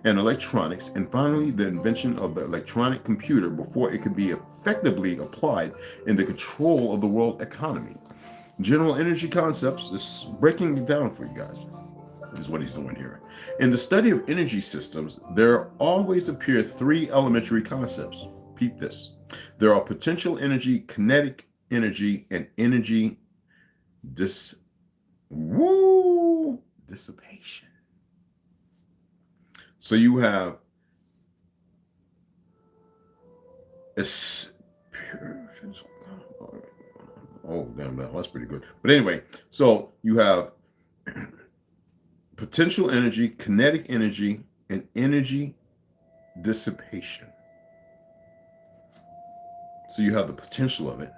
and electronics, and finally the invention of the electronic computer before it could be effectively applied in the control of the world economy. General energy concepts, this is breaking it down for you guys. This is what he's doing here. In the study of energy systems, there always appear 3 elementary concepts. Peep this. There are potential energy, kinetic energy, and energy dissipation. So you have damn, that's pretty good. But anyway, so you have potential energy, kinetic energy, and energy dissipation. So you have the potential of it,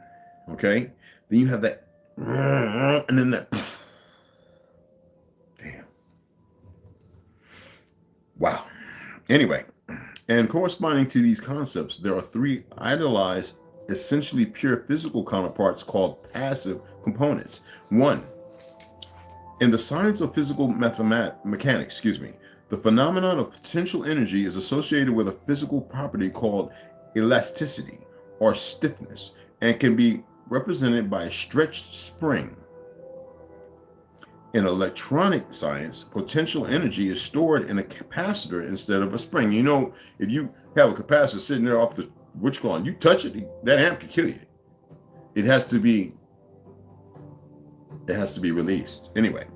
okay? Then you have that, and then that, damn. Wow. Anyway, And corresponding to these concepts, there are three idealized, essentially pure physical counterparts called passive components. One, in the science of physical mechanics, the phenomenon of potential energy is associated with a physical property called elasticity or stiffness and can be represented by a stretched spring. In electronic science, potential energy is stored in a capacitor instead of a spring. You know, if you have a capacitor sitting there off the you touch it, that amp could kill you. It has to be released. Anyway,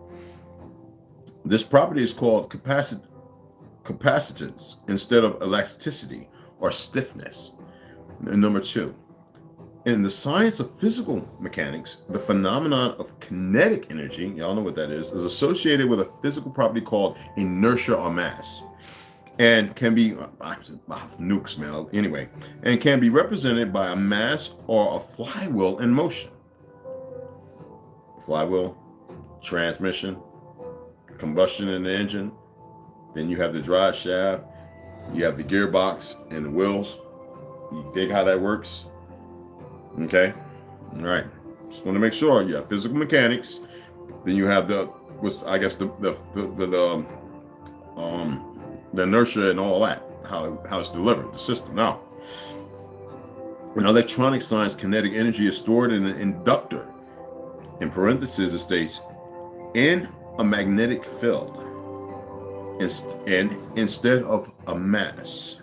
this property is called capacitance instead of elasticity or stiffness. And number two, in the science of physical mechanics, the phenomenon of kinetic energy, y'all know what that is associated with a physical property called inertia or mass, and can be nukes, man. Anyway, and can be represented by a mass or a flywheel in motion. Flywheel, transmission, combustion in the engine. Then you have the drive shaft, you have the gearbox and the wheels. You dig how that works? Okay, all right. Just want to make sure you have physical mechanics. Then you have the inertia and all that, how it's delivered, the system. Now, in electronic science, kinetic energy is stored in an inductor. In parentheses, it states, in a magnetic field, and instead of a mass.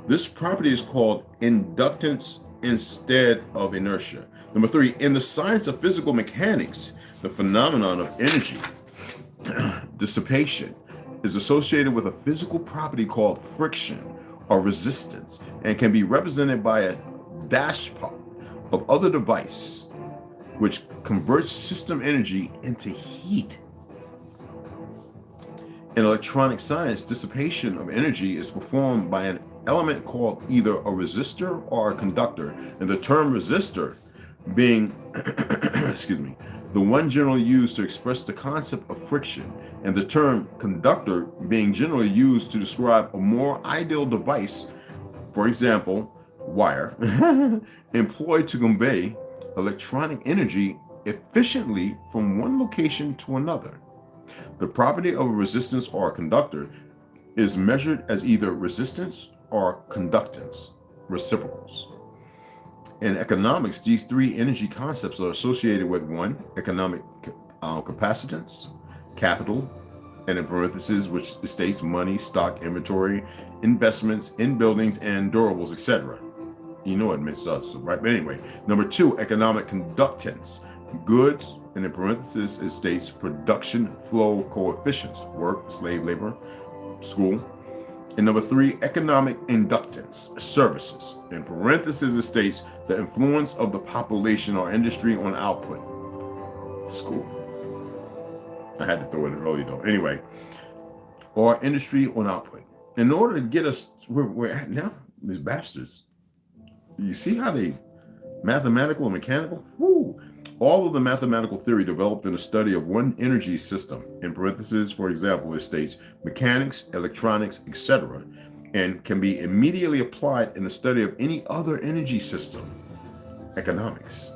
This property is called inductance instead of inertia. Number three, in the science of physical mechanics, the phenomenon of energy dissipation is associated with a physical property called friction or resistance and can be represented by a dashpot of other device which converts system energy into heat. In electronic science, dissipation of energy is performed by an element called either a resistor or a conductor, and the term resistor being the one generally used to express the concept of friction, and the term conductor being generally used to describe a more ideal device, for example, wire, employed to convey electronic energy efficiently from one location to another. The property of a resistance or a conductor is measured as either resistance or conductance, reciprocals. In economics, these three energy concepts are associated with one, economic capacitance, capital, and in parentheses, which states money, stock, inventory, investments in buildings and durables, etc. You know it makes us, right? But anyway, number two, economic conductance, goods, and in parentheses, it states production flow coefficients, work, slave labor, school. And number three, economic inductance, services. In parentheses, it states the influence of the population or industry on output, school. I had to throw it in early though. Anyway, or industry on output. In order to get us where we're at now, these bastards, you see how they mathematical and mechanical? Woo! All of the mathematical theory developed in the study of one energy system. In parentheses, for example, it states mechanics, electronics, etc., and can be immediately applied in the study of any other energy system, economics.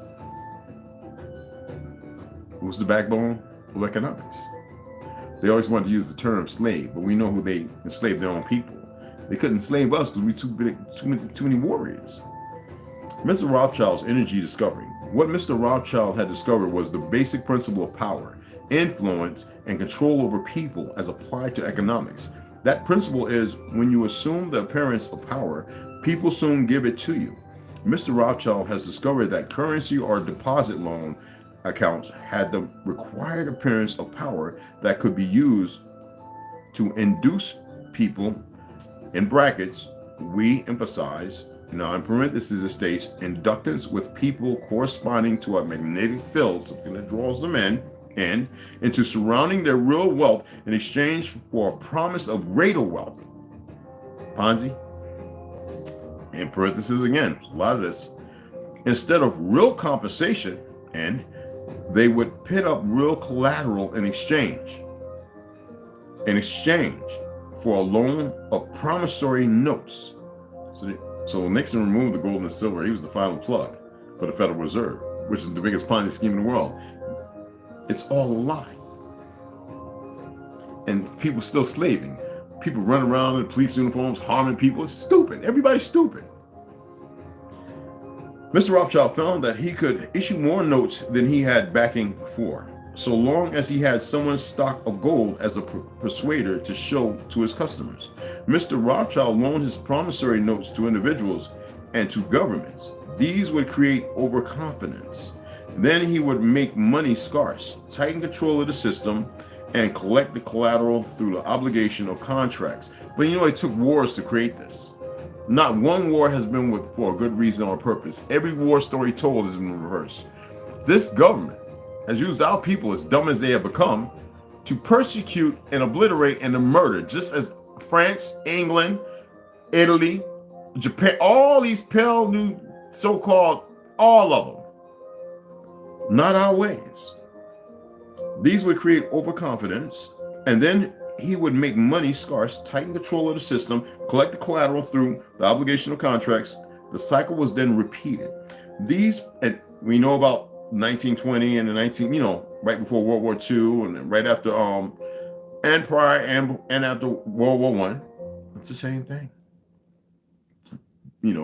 Who's the backbone of economics? They always wanted to use the term slave, but we know who they enslaved their own people. They couldn't enslave us because we too many warriors. Mr. Rothschild's energy discovery. What Mr. Rothschild had discovered was the basic principle of power, influence, and control over people as applied to economics. That principle is when you assume the appearance of power, people soon give it to you. Mr. Rothschild has discovered that currency or deposit loan accounts had the required appearance of power that could be used to induce people, in brackets, we emphasize, now in parentheses it states, inductance with people corresponding to a magnetic field, something that draws them in, and into surrounding their real wealth in exchange for a promise of greater wealth. Ponzi, in parentheses again, a lot of this, instead of real compensation, and they would pit up real collateral in exchange for a loan of promissory notes. So Nixon removed the gold and silver. He was the final plug for the Federal Reserve, which is the biggest Ponzi scheme in the world. It's all a lie. And people still slaving. People running around in police uniforms, harming people. It's stupid. Everybody's stupid. Mr. Rothschild found that he could issue more notes than he had backing for, so long as he had someone's stock of gold as a persuader to show to his customers. Mr. Rothschild loaned his promissory notes to individuals and to governments. These would create overconfidence. Then he would make money scarce, tighten control of the system, and collect the collateral through the obligation of contracts. But it took wars to create this. Not one war has been for a good reason or purpose. Every war story told is in reverse. This government has used our people, as dumb as they have become, to persecute and obliterate and to murder, just as France, England, Italy, Japan, all these pale new so-called, all of them. Not our ways. These would create overconfidence, and then he would make money scarce, tighten control of the system, collect the collateral through the obligation of contracts. The cycle was then repeated. And we know about 1920 and right before World War II, and right after and prior and after World War I. It's the same thing.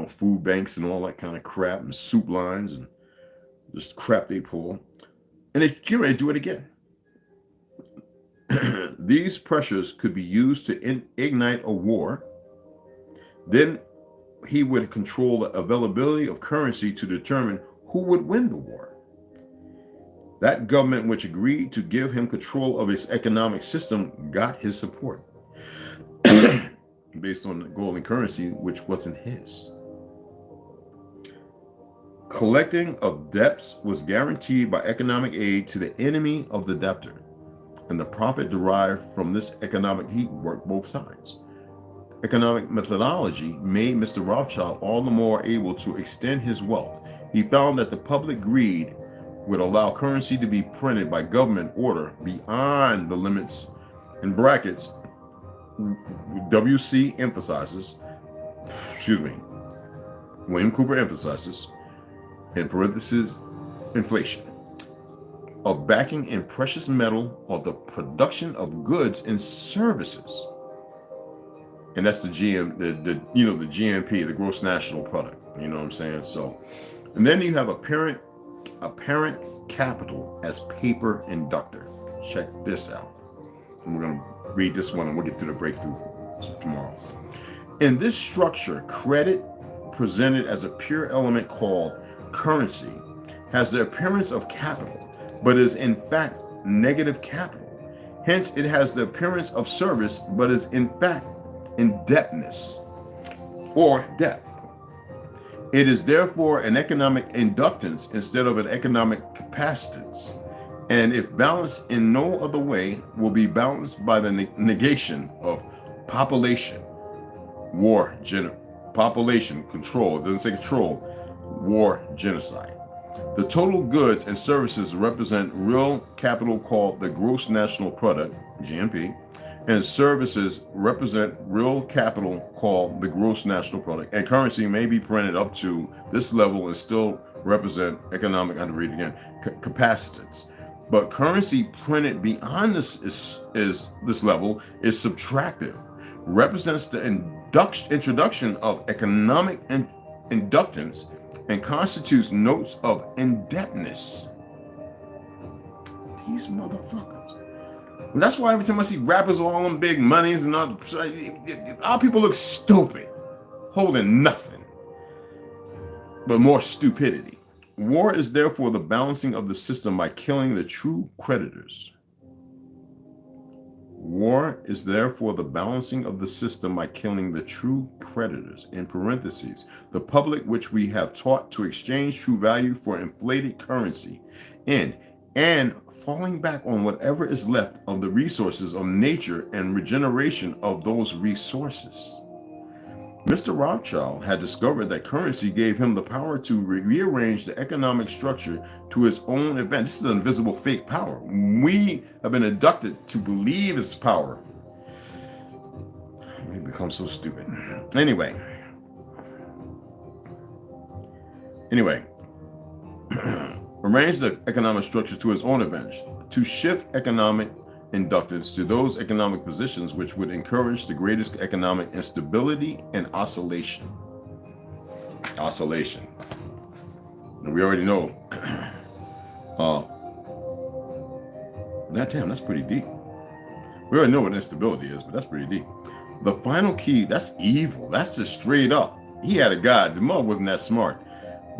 Food banks and all that kind of crap, and soup lines and just crap they pull. And they're ready to do it again. These pressures could be used to ignite a war. Then he would control the availability of currency to determine who would win the war. That government which agreed to give him control of its economic system got his support based on the golden currency, which wasn't his. Collecting of debts was guaranteed by economic aid to the enemy of the debtor, and the profit derived from this economic heat worked both sides. Economic methodology made Mr. Rothschild all the more able to extend his wealth. He found that the public greed would allow currency to be printed by government order beyond the limits, in brackets, WC emphasizes, William Cooper emphasizes, in parentheses, inflation, of backing in precious metal or the production of goods and services. And that's the GNP, the gross national product. You know what I'm saying? So, and then you have apparent capital as paper inductor. Check this out. And we're going to read this one and we'll get to the breakthrough tomorrow. In this structure, credit, presented as a pure element called currency, has the appearance of capital, but is in fact negative capital. Hence, it has the appearance of service, but is in fact indebtedness or debt. It is therefore an economic inductance instead of an economic capacitance, and if balanced in no other way, will be balanced by the negation of population, war, population control. It doesn't say control, war, genocide. The total goods and services represent real capital called the gross national product, GNP, and services represent real capital called the gross national product. And currency may be printed up to this level and still represent economic, I'm going to read it again, capacitance. But currency printed beyond this this level is subtractive, represents the introduction of economic inductance, and constitutes notes of indebtedness. These motherfuckers. And that's why every time I see rappers with all them big monies and all, our people look stupid, holding nothing but more stupidity. War is therefore the balancing of the system by killing the true creditors. War is therefore the balancing of the system by killing the true creditors, in parentheses, the public which we have taught to exchange true value for inflated currency, and falling back on whatever is left of the resources of nature and regeneration of those resources. Mr. Rothschild had discovered that currency gave him the power to rearrange the economic structure to his own advantage. This is an invisible fake power. We have been inducted to believe it's power. We become so stupid. Anyway, arrange the economic structure to its own advantage, to shift economic inductance to those economic positions which would encourage the greatest economic instability and oscillation. And we already know. Damn, that's pretty deep. We already know what instability is, but that's pretty deep. The final key, that's evil. That's just straight up. He had a god. The mother wasn't that smart.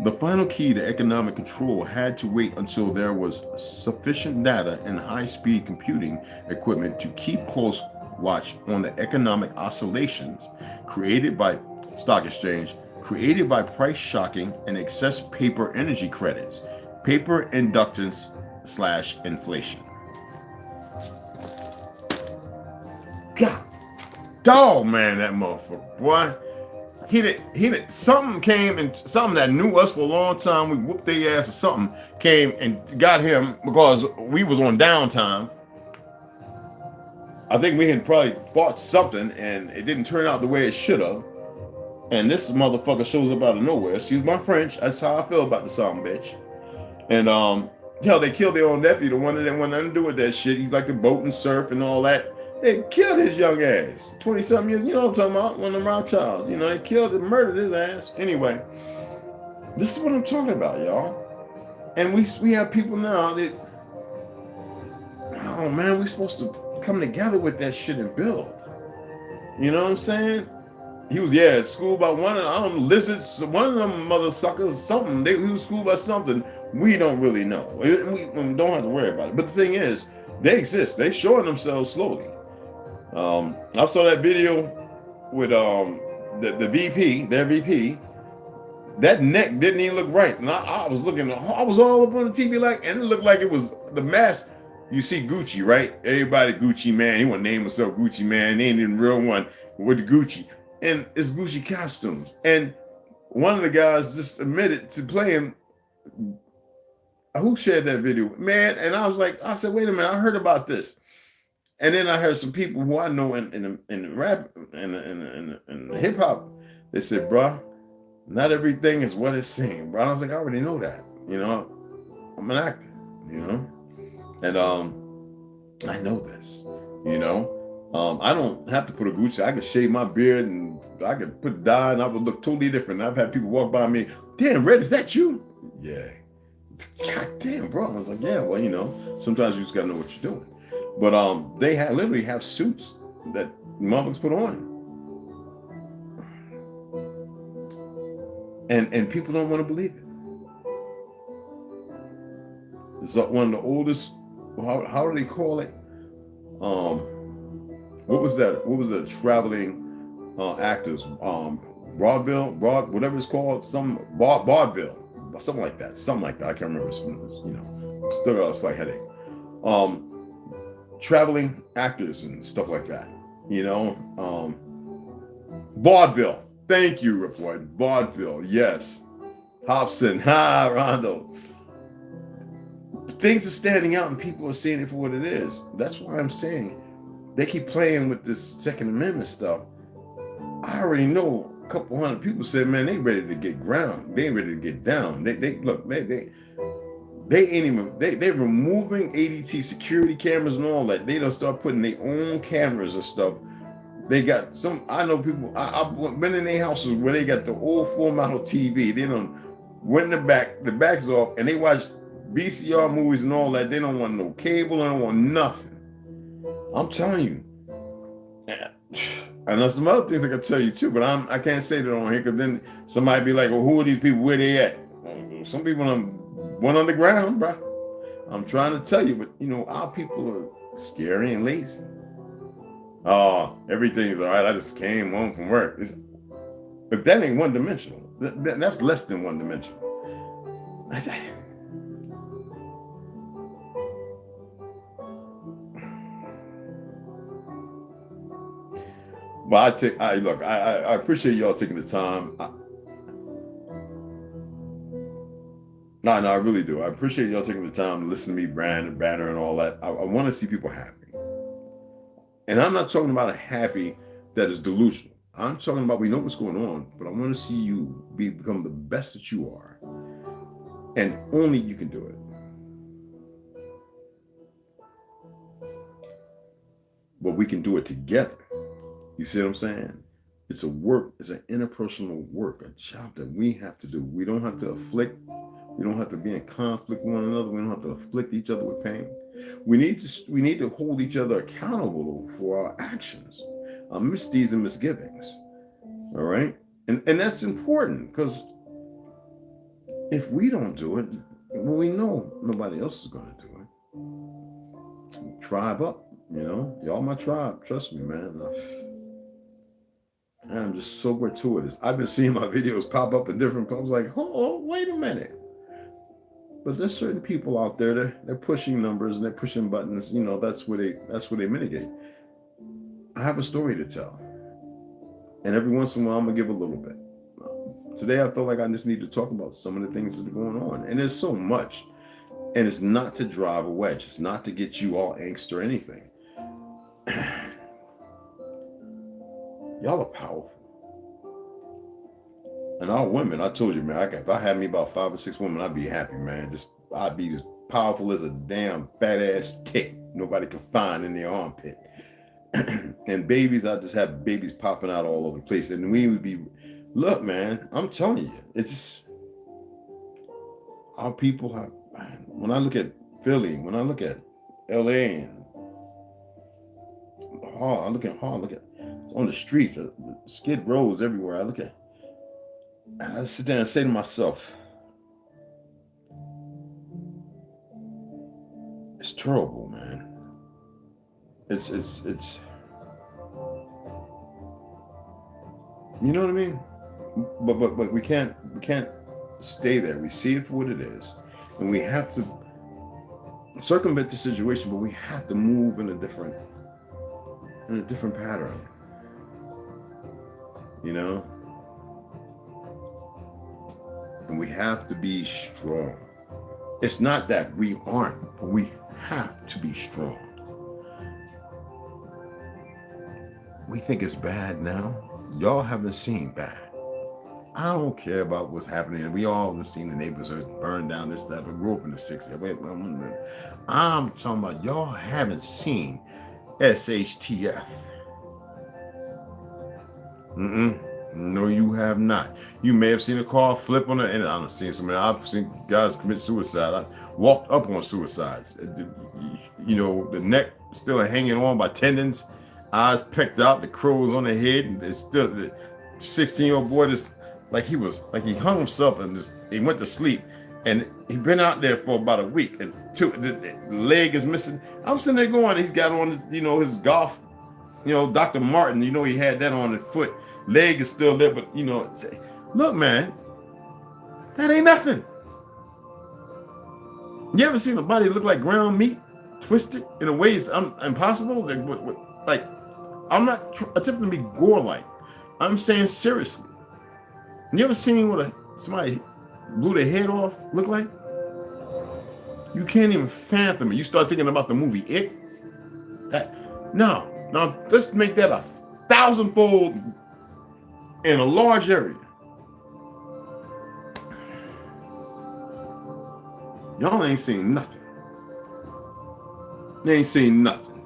The final key to economic control had to wait until there was sufficient data and high-speed computing equipment to keep close watch on the economic oscillations created by stock exchange, created by price shocking and excess paper energy credits, paper inductance / inflation. God, dog, man, that motherfucker, boy. He did, something came and something that knew us for a long time. We whooped their ass or something came and got him because we was on downtime. I think we had probably fought something and it didn't turn out the way it should have. And this motherfucker shows up out of nowhere. Excuse my French. That's how I feel about the son bitch. And hell, they killed their own nephew, the one that didn't want nothing to do with that shit. He liked to boat and surf and all that. They killed his young ass. 20-something years, you know what I'm talking about? One of them Rothschilds. You know, they killed and murdered his ass. Anyway, this is what I'm talking about, y'all. And we have people now that, oh man, we're supposed to come together with that shit and build. You know what I'm saying? He was, at school by one of them lizards, one of them mother suckers, something. He was schooled by something. We don't really know. We don't have to worry about it. But the thing is, they exist. They showing themselves slowly. I saw that video with the VP, their VP. That neck didn't even look right. And I was looking, I was all up on the TV and it looked like it was the mask. You see Gucci, right? Everybody Gucci man. He want to name himself Gucci man. He ain't even real one with Gucci. And it's Gucci costumes. And one of the guys just admitted to playing. Who shared that video? Man, and I said, wait a minute, I heard about this. And then I heard some people who I know in the rap in the hip hop, they said, bro, not everything is what it seems, bro. I was like, I already know that. You know, I'm an actor, you know. And I know this, you know. I don't have to put a Gucci. I could shave my beard and I could put dye and I would look totally different. I've had people walk by me, damn, Red, is that you? Yeah. God damn, bro. I was like, yeah, well, you know, sometimes you just gotta know what you're doing. But they literally have suits that motherfuckers put on. And people don't want to believe it. It's one of the oldest, how do they call it? What was that? What was the traveling actors? Whatever it's called, vaudeville, something like that. I can't remember. You know, still got a slight headache. Traveling actors and stuff like that. You know, vaudeville. Thank you, report. Vaudeville. Yes. Hobson. Rondo. Things are standing out and people are seeing it for what it is. That's why I'm saying they keep playing with this Second Amendment stuff. I already know a couple hundred people said, man, they ready to get ground. They ain't ready to get down. They ain't even, they're removing ADT security cameras and all that. They don't start putting their own cameras and stuff. They got some, I know people, I've been in their houses where they got the old full model TV. They don't went in the back's off and they watch VCR movies and all that. They don't want no cable, they don't want nothing. I'm telling you. And there's some other things I can tell you too, but I can't say that on here because then somebody be like, well, who are these people? Where they at? Some people went underground, bro. I'm trying to tell you, but you know, our people are scary and lazy. Oh, everything's all right. I just came home from work. If that ain't one-dimensional, that's less than one-dimensional. But I appreciate y'all taking the time. No, I really do. I appreciate y'all taking the time to listen to me banner and all that. I want to see people happy. And I'm not talking about a happy that is delusional. I'm talking about we know what's going on, but I want to see you become the best that you are. And only you can do it. But we can do it together. You see what I'm saying? It's a work, it's an interpersonal work, a job that we have to do. We don't have to afflict, we don't have to be in conflict with one another, we don't have to afflict each other with pain. We need to hold each other accountable for our actions, our misdeeds and misgivings. All right? And that's important, because if we don't do it, well, we know nobody else is going to do it. Tribe up, y'all my tribe. Trust me, man. I'm just so gratuitous. I've been seeing my videos pop up in different clubs. Like, oh, wait a minute. But there's certain people out there they're pushing numbers and they're pushing buttons. That's where they mitigate. I have a story to tell, and every once in a while I'm gonna give a little bit. Today I felt like I just need to talk about some of the things that are going on, and there's so much. And it's not to drive a wedge. It's not to get you all angst or anything. Y'all are powerful. And our women, I told you, man, if I had me about 5 or 6 women, I'd be happy, man. I'd be as powerful as a damn fat ass tick nobody can find in their armpit. And babies, I just have babies popping out all over the place. And we would be, look, man, I'm telling you, it's just, our people have, man, when I look at Philly, when I look at LA and I look at on the streets, skid rows everywhere. I sit there and say to myself, it's terrible, man. It's you know what I mean? But we can't stay there. We see it for what it is, and we have to circumvent the situation, but we have to move in a different pattern. And we have to be strong. It's not that we aren't, but we have to be strong. We think it's bad now. Y'all haven't seen bad. I don't care about what's happening. We all have seen the neighborhoods burn down, this, that. I grew up in the 60s. Wait, I'm talking about y'all haven't seen SHTF. No, you have not. You may have seen a car flip on the end. I've seen guys commit suicide. I walked up on suicides. The neck still hanging on by tendons, eyes pecked out, the crows on the head, and it's still the 16-year-old boy just like he hung himself and he went to sleep, and he been out there for about a week, and the leg is missing. I'm sitting there going, he's got on his golf, Dr. Martin, he had that on his foot. Leg is still there, but look, man, that ain't nothing. You ever seen a body look like ground meat, twisted in a way it's impossible? Like, I'm not attempting to be gore-like. I'm saying seriously. You ever seen what somebody blew their head off look like? You can't even fathom it. You start thinking about the movie It. Now let's make that 1,000-fold in a large area. Y'all ain't seen nothing. They ain't seen nothing.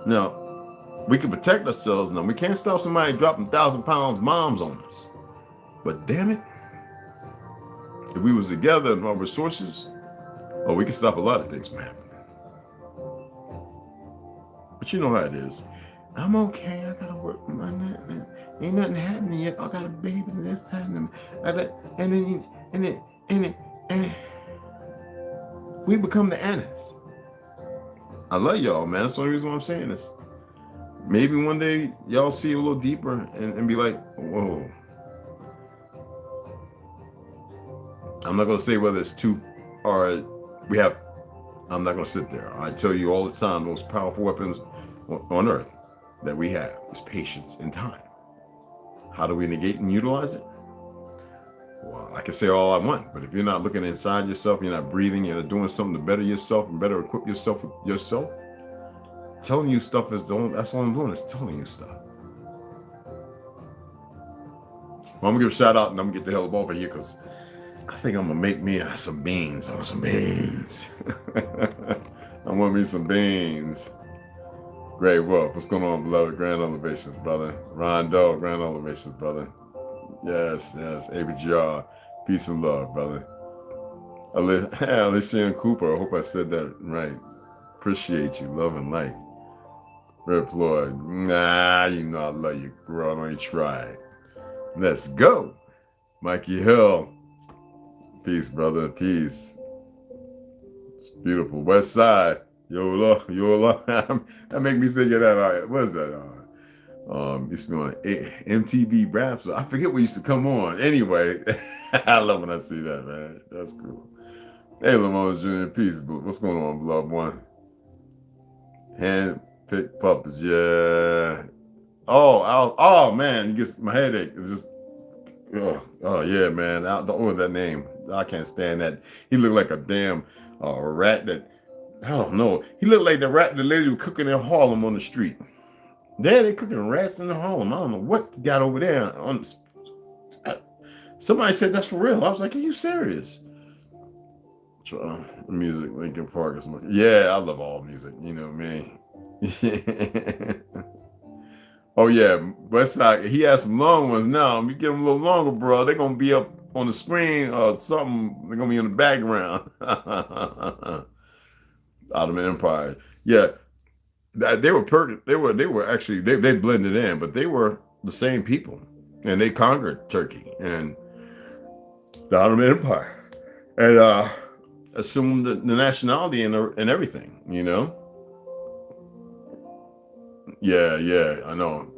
Now, we can protect ourselves now. We can't stop somebody dropping 1,000-pound bombs on us. But damn it, if we was together and our resources, we can stop a lot of things from happening. But you know how it is. I'm okay. I gotta work on my neck. Ain't nothing happening yet. I got a baby this time. And then we become the annas. I love y'all, man. That's the only reason why I'm saying this. Maybe one day y'all see a little deeper and be like, whoa. I'm not gonna say whether it's two or we have. I'm not gonna sit there. I tell you all the time, the most powerful weapons on earth that we have is patience and time. How do we negate and utilize it? Well, I can say all I want, but if you're not looking inside yourself, you're not breathing, you're not doing something to better yourself and better equip yourself with yourself, Telling you stuff is that's all I'm doing is telling you stuff. Well, I'm gonna give a shout out and I'm gonna get the hell up over here because I think I'm gonna make me some beans. I want some beans. I want me some beans. Great Wolf, what's going on, beloved? Grand Elevations, brother. Rondo, Grand Elevations, brother. Yes, ABGR. Peace and love, brother. Alicia Cooper, I hope I said that right. Appreciate you, love and light. Red Floyd, nah, you know I love you, girl, don't even try it. Let's go. Mikey Hill, peace, brother, peace. It's beautiful. West Side, YOLO. That make me think of that. What is that? Used to be on MTV Raps. I forget what used to come on. Anyway, I love when I see that, man. That's cool. Hey, Lamont Jr., peace. What's going on, beloved one? Hand-picked puppets, yeah. Oh, man, you get my headache. It's just, oh yeah, man. That name. I can't stand that. He looked like a damn rat that, I don't know. He looked like the rat the lady was cooking in Harlem on the street. There they cooking rats in the Harlem. I don't know what got over there. Somebody said that's for real. I was like, are you serious? Music, Linkin Park is yeah, I love all music. You know me. Oh yeah, Westside. He has some long ones now. You get them a little longer, bro. They're gonna be up on the screen or something. They're gonna be in the background. Ottoman Empire. Yeah. They were perfect. They were actually they blended in, but they were the same people, and they conquered Turkey and the Ottoman Empire, and assumed the nationality and everything. You know. Yeah, I know.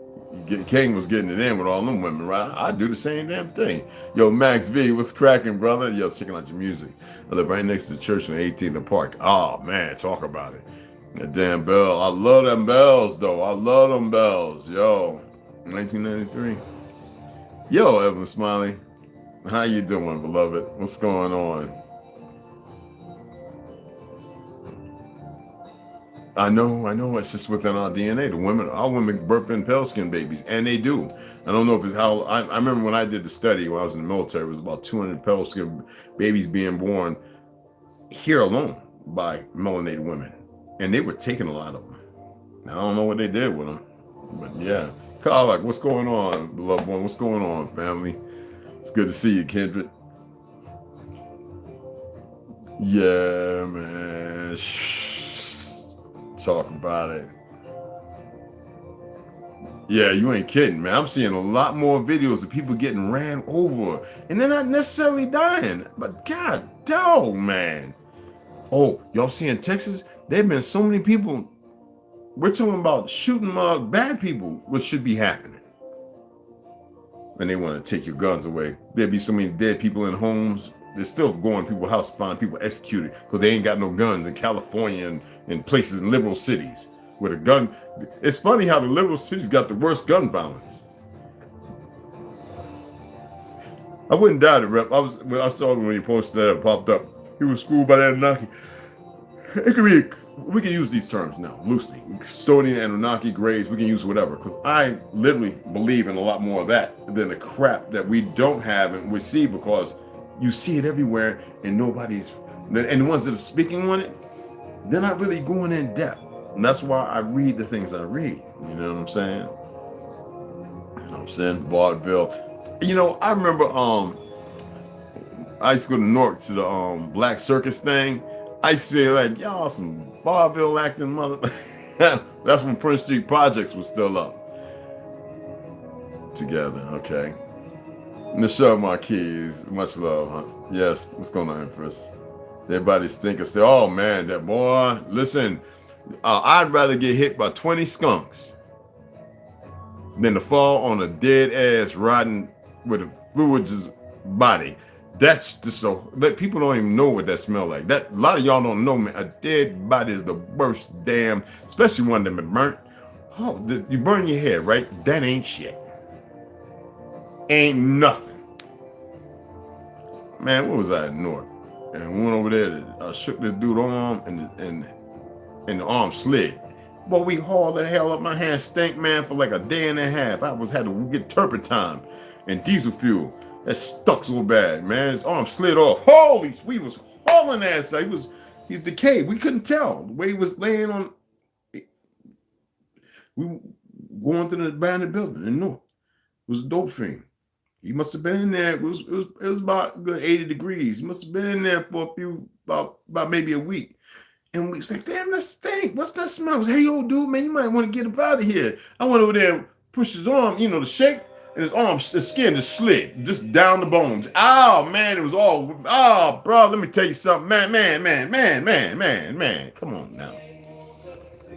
King was getting it in with all them women, right? I do the same damn thing. Yo, Max V, what's cracking, brother? Yo, checking out your music. I live right next to the church on 18th and Park. Oh man, talk about it. That damn bell. I love them bells, though. I love them bells. Yo, 1993. Yo, Evan Smiley. How you doing, beloved? What's going on? I know. It's just within our DNA. Our women birth in pale skin babies, and they do. I don't know if it's how. I remember when I did the study when I was in the military. It was about 200 pale skin babies being born here alone by melanated women, and they were taking a lot of them. I don't know what they did with them, but yeah. Karlak, what's going on, beloved one? What's going on, family? It's good to see you, Kendrick. Yeah, man. Talk about it. Yeah, you ain't kidding, man. I'm seeing a lot more videos of people getting ran over, and they're not necessarily dying, but god dog, man. Oh, y'all see in Texas, there've been so many people. We're talking about shooting bad people, which should be happening. And they want to take your guns away. There'd be so many dead people in homes. They're still going to people's house to find people executed because they ain't got no guns in California and in places in liberal cities with a gun. It's funny how the liberal cities got the worst gun violence. I wouldn't doubt it, Rep. I saw when he posted that, it popped up. He was schooled by the Anunnaki. It could be. We can use these terms now loosely. Custodian, Anunnaki, Grays. We can use whatever because I literally believe in a lot more of that than the crap that we don't have and we see because you see it everywhere and nobody's. And the ones that are speaking on it, they're not really going in depth. And that's why I read the things I read. You know what I'm saying? You know what I'm saying? Vaudeville. You know, I remember I used to go to Newark to the Black Circus thing. I used to be like, y'all some vaudeville acting mother. That's when Prince Street Projects was still up. Together, okay. Michelle Marquez, much love, huh? Yes, what's going on, Empress? Everybody stink and say, oh man, that boy, listen, I'd rather get hit by 20 skunks than to fall on a dead ass rotten with a fluids body. That's just so that people don't even know what that smell like. That a lot of y'all don't know, man. A dead body is the worst damn, especially one that been burnt. Oh, you burn your head, right? That ain't shit. Ain't nothing. Man, what was I in North? And we went over there. I shook this dude's arm, and the arm slid. Boy, we hauled the hell up. My hand stank, man, for like a day and a half. I had to get turpentine and diesel fuel. That stuck so bad, man. His arm slid off. Holy, we was hauling ass. He decayed. We couldn't tell the way he was laying on. We going to the abandoned building in North. It was a dope fiend. He must have been in there. It was about good 80 degrees. He must have been in there for about maybe a week. And we was like, damn, that stink. What's that smell? I was, hey, old dude, man, you might want to get up out of here. I went over there and pushed his arm, to shake, and his skin just slid, just down the bones. Oh, man, it was all, bro, let me tell you something. Man. Come on now.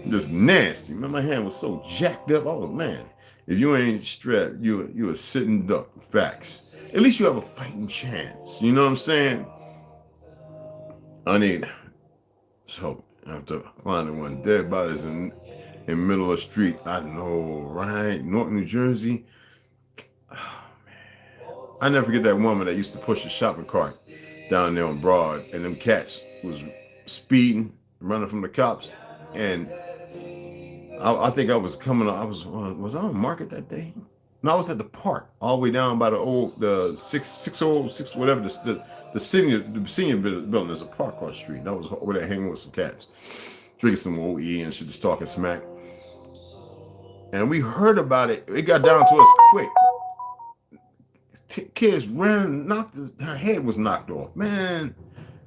Just nasty. Man, my hand was so jacked up. Oh, man. If you ain't strapped, you a sitting duck. Facts. At least you have a fighting chance. You know what I'm saying? So after finding one dead bodies in middle of the street, I know, right? North New Jersey. Oh, man. I never forget that woman that used to push a shopping cart down there on Broad, and them cats was speeding, running from the cops. And I think I was coming. Was I on Market that day? No, I was at the park, all the way down by the 606 whatever the senior building. There's a park across the street. And I was over there hanging with some cats, drinking some OE and shit, just talking smack. And we heard about it. It got down to us quick. Kids ran, her head was knocked off, man.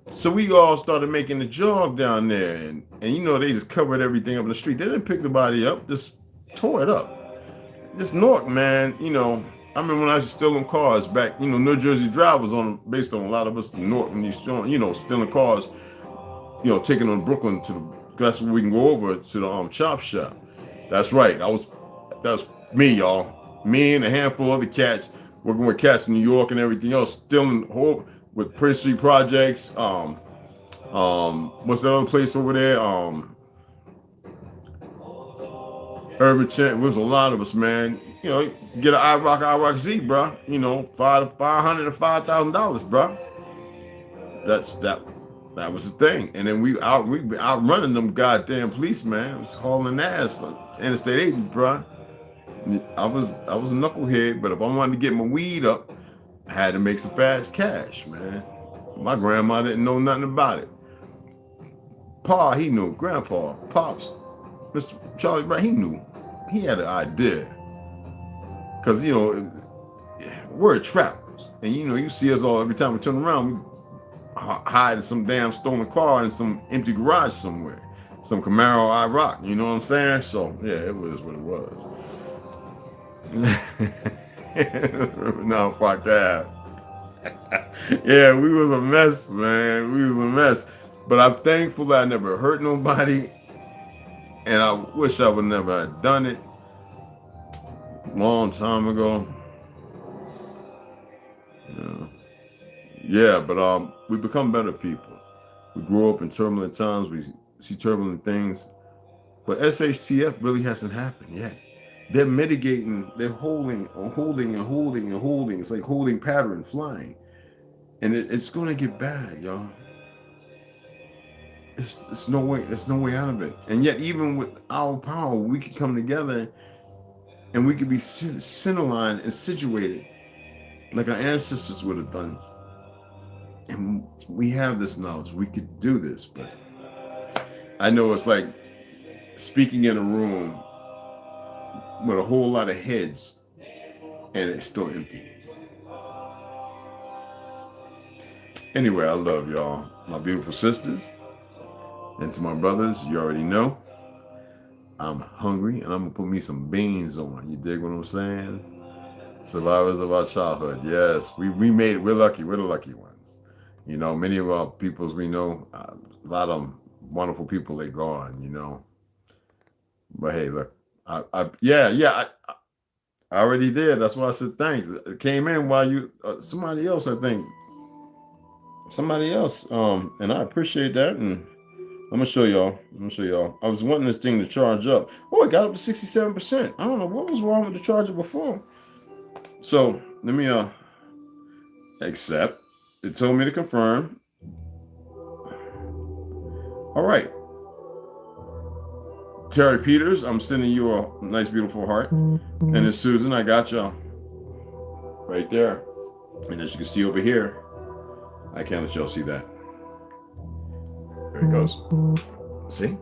So we all started making the jog down there, and they just covered everything up in the street. They didn't pick the body up, just tore it up. This North, man, I remember when I used to steal them cars back, New Jersey Drive was based on a lot of us in North, when you stealing cars, taking on Brooklyn that's where we can go over to the chop shop. That's right. That was me, y'all. Me and a handful of other cats working with cats in New York and everything else, stealing with Prince Street Projects. What's that other place over there? Urban Tent. There was a lot of us, man. Get an IROC Z, bro. $500 to $5,000, bro. That was the thing. And then we outrunning them goddamn police, man. It was hauling ass, interstate 80, bro. I was a knucklehead, but if I wanted to get my weed up, I had to make some fast cash, man. My grandma didn't know nothing about it. Pa, he knew. Grandpa, Pops, Mr. Charlie Brown, he knew. He had an idea. Because, we're a trap. And, you see us all every time we turn around, we hide in some damn stolen car in some empty garage somewhere. Some Camaro IROC, you know what I'm saying? So, yeah, it was what it was. No, fuck that. Yeah, we was a mess, man. We was a mess. But I'm thankful that I never hurt nobody. And I wish I would never have done it. Long time ago. Yeah, but we become better people. We grow up in turbulent times. We see turbulent things. But SHTF really hasn't happened yet. They're mitigating. They're holding. It's like holding pattern, flying. And it's going to get bad, y'all. There's no way out of it. And yet, even with our power, we could come together and we could be centerlined and situated like our ancestors would have done. And we have this knowledge. We could do this, but I know it's like speaking in a room with a whole lot of heads and it's still empty. Anyway, I love y'all, my beautiful sisters. And to my brothers, you already know, I'm hungry and I'm gonna put me some beans on. You dig what I'm saying? Survivors of our childhood. Yes, we made it. We're lucky. We're the lucky ones. Many of our peoples we know, a lot of them wonderful people, they gone, But hey, look, I already did. That's why I said thanks. It came in while you, somebody else, I think. Somebody else. And I appreciate that. And I'm gonna show y'all. I was wanting this thing to charge up. Oh, it got up to 67%. I don't know what was wrong with the charger before. So let me accept. It told me to confirm. All right. Terry Peters, I'm sending you a nice, beautiful heart. And then Susan, I got y'all right there. And as you can see over here, I can't let y'all see that. There it goes. See?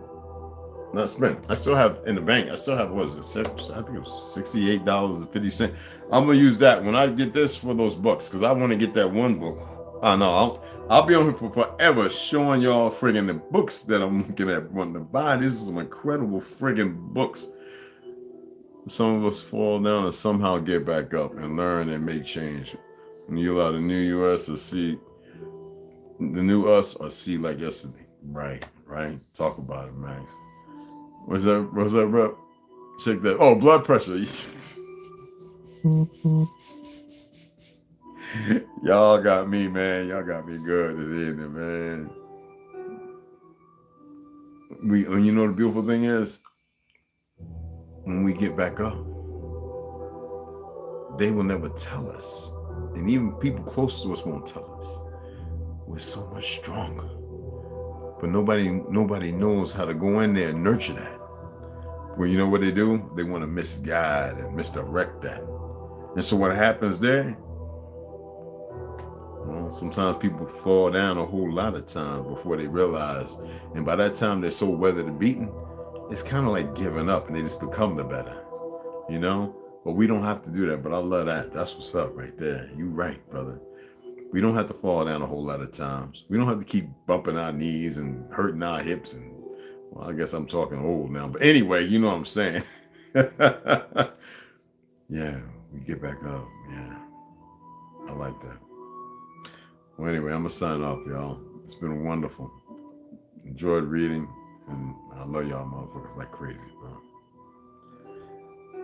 Not spent. I still have in the bank. I still have, what is it? I think it was $68.50. I'm gonna use that when I get this for those books, because I want to get that one book. I know I'll be on here for forever showing y'all friggin' the books that I'm looking at wanting to buy. These are some incredible friggin' books. Some of us fall down and somehow get back up and learn and make change. And you allow the new us to see the new us or see like yesterday. Right. Talk about it, Max. What's that, rep? Check that. Oh, blood pressure. Y'all got me, man. Y'all got me good this evening, man. And you know the beautiful thing is, when we get back up, they will never tell us. And even people close to us won't tell us. We're so much stronger. But nobody knows how to go in there and nurture that. Well, you know what they do? They want to misguide and misdirect that. And so what happens there? Well, sometimes people fall down a whole lot of times before they realize. And by that time, they're so weathered and beaten, it's kind of like giving up and they just become the better, you know? But we don't have to do that. But I love that. That's what's up right there. You right, brother. We don't have to fall down a whole lot of times. We don't have to keep bumping our knees and hurting our hips. And well, I guess I'm talking old now. But anyway, you know what I'm saying. Yeah, we get back up. Yeah, I like that. Well, anyway, I'm going to sign off, y'all. It's been wonderful. Enjoyed reading. And I love y'all motherfuckers like crazy, bro.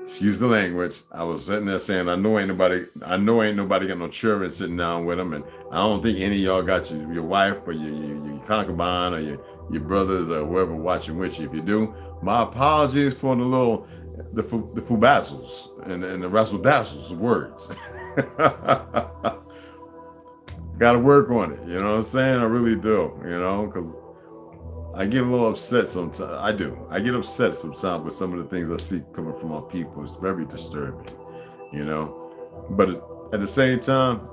Excuse the language. I was sitting there saying, I know ain't nobody got no children sitting down with them, and I don't think any of y'all got your wife or your concubine or your brothers or whoever watching with you. If you do, my apologies for the fubazzles and the razzle dazzles of words. Got to work on it. You know what I'm saying? I really do. You know, because I get a little upset sometimes. I do. I get upset sometimes with some of the things I see coming from our people. It's very disturbing, you know. But at the same time,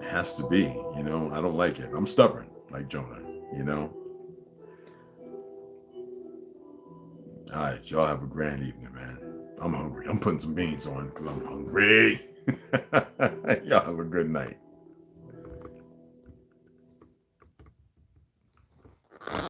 it has to be, you know. I don't like it. I'm stubborn, like Jonah, you know. All right, y'all have a grand evening, man. I'm hungry. I'm putting some beans on because I'm hungry. Y'all have a good night.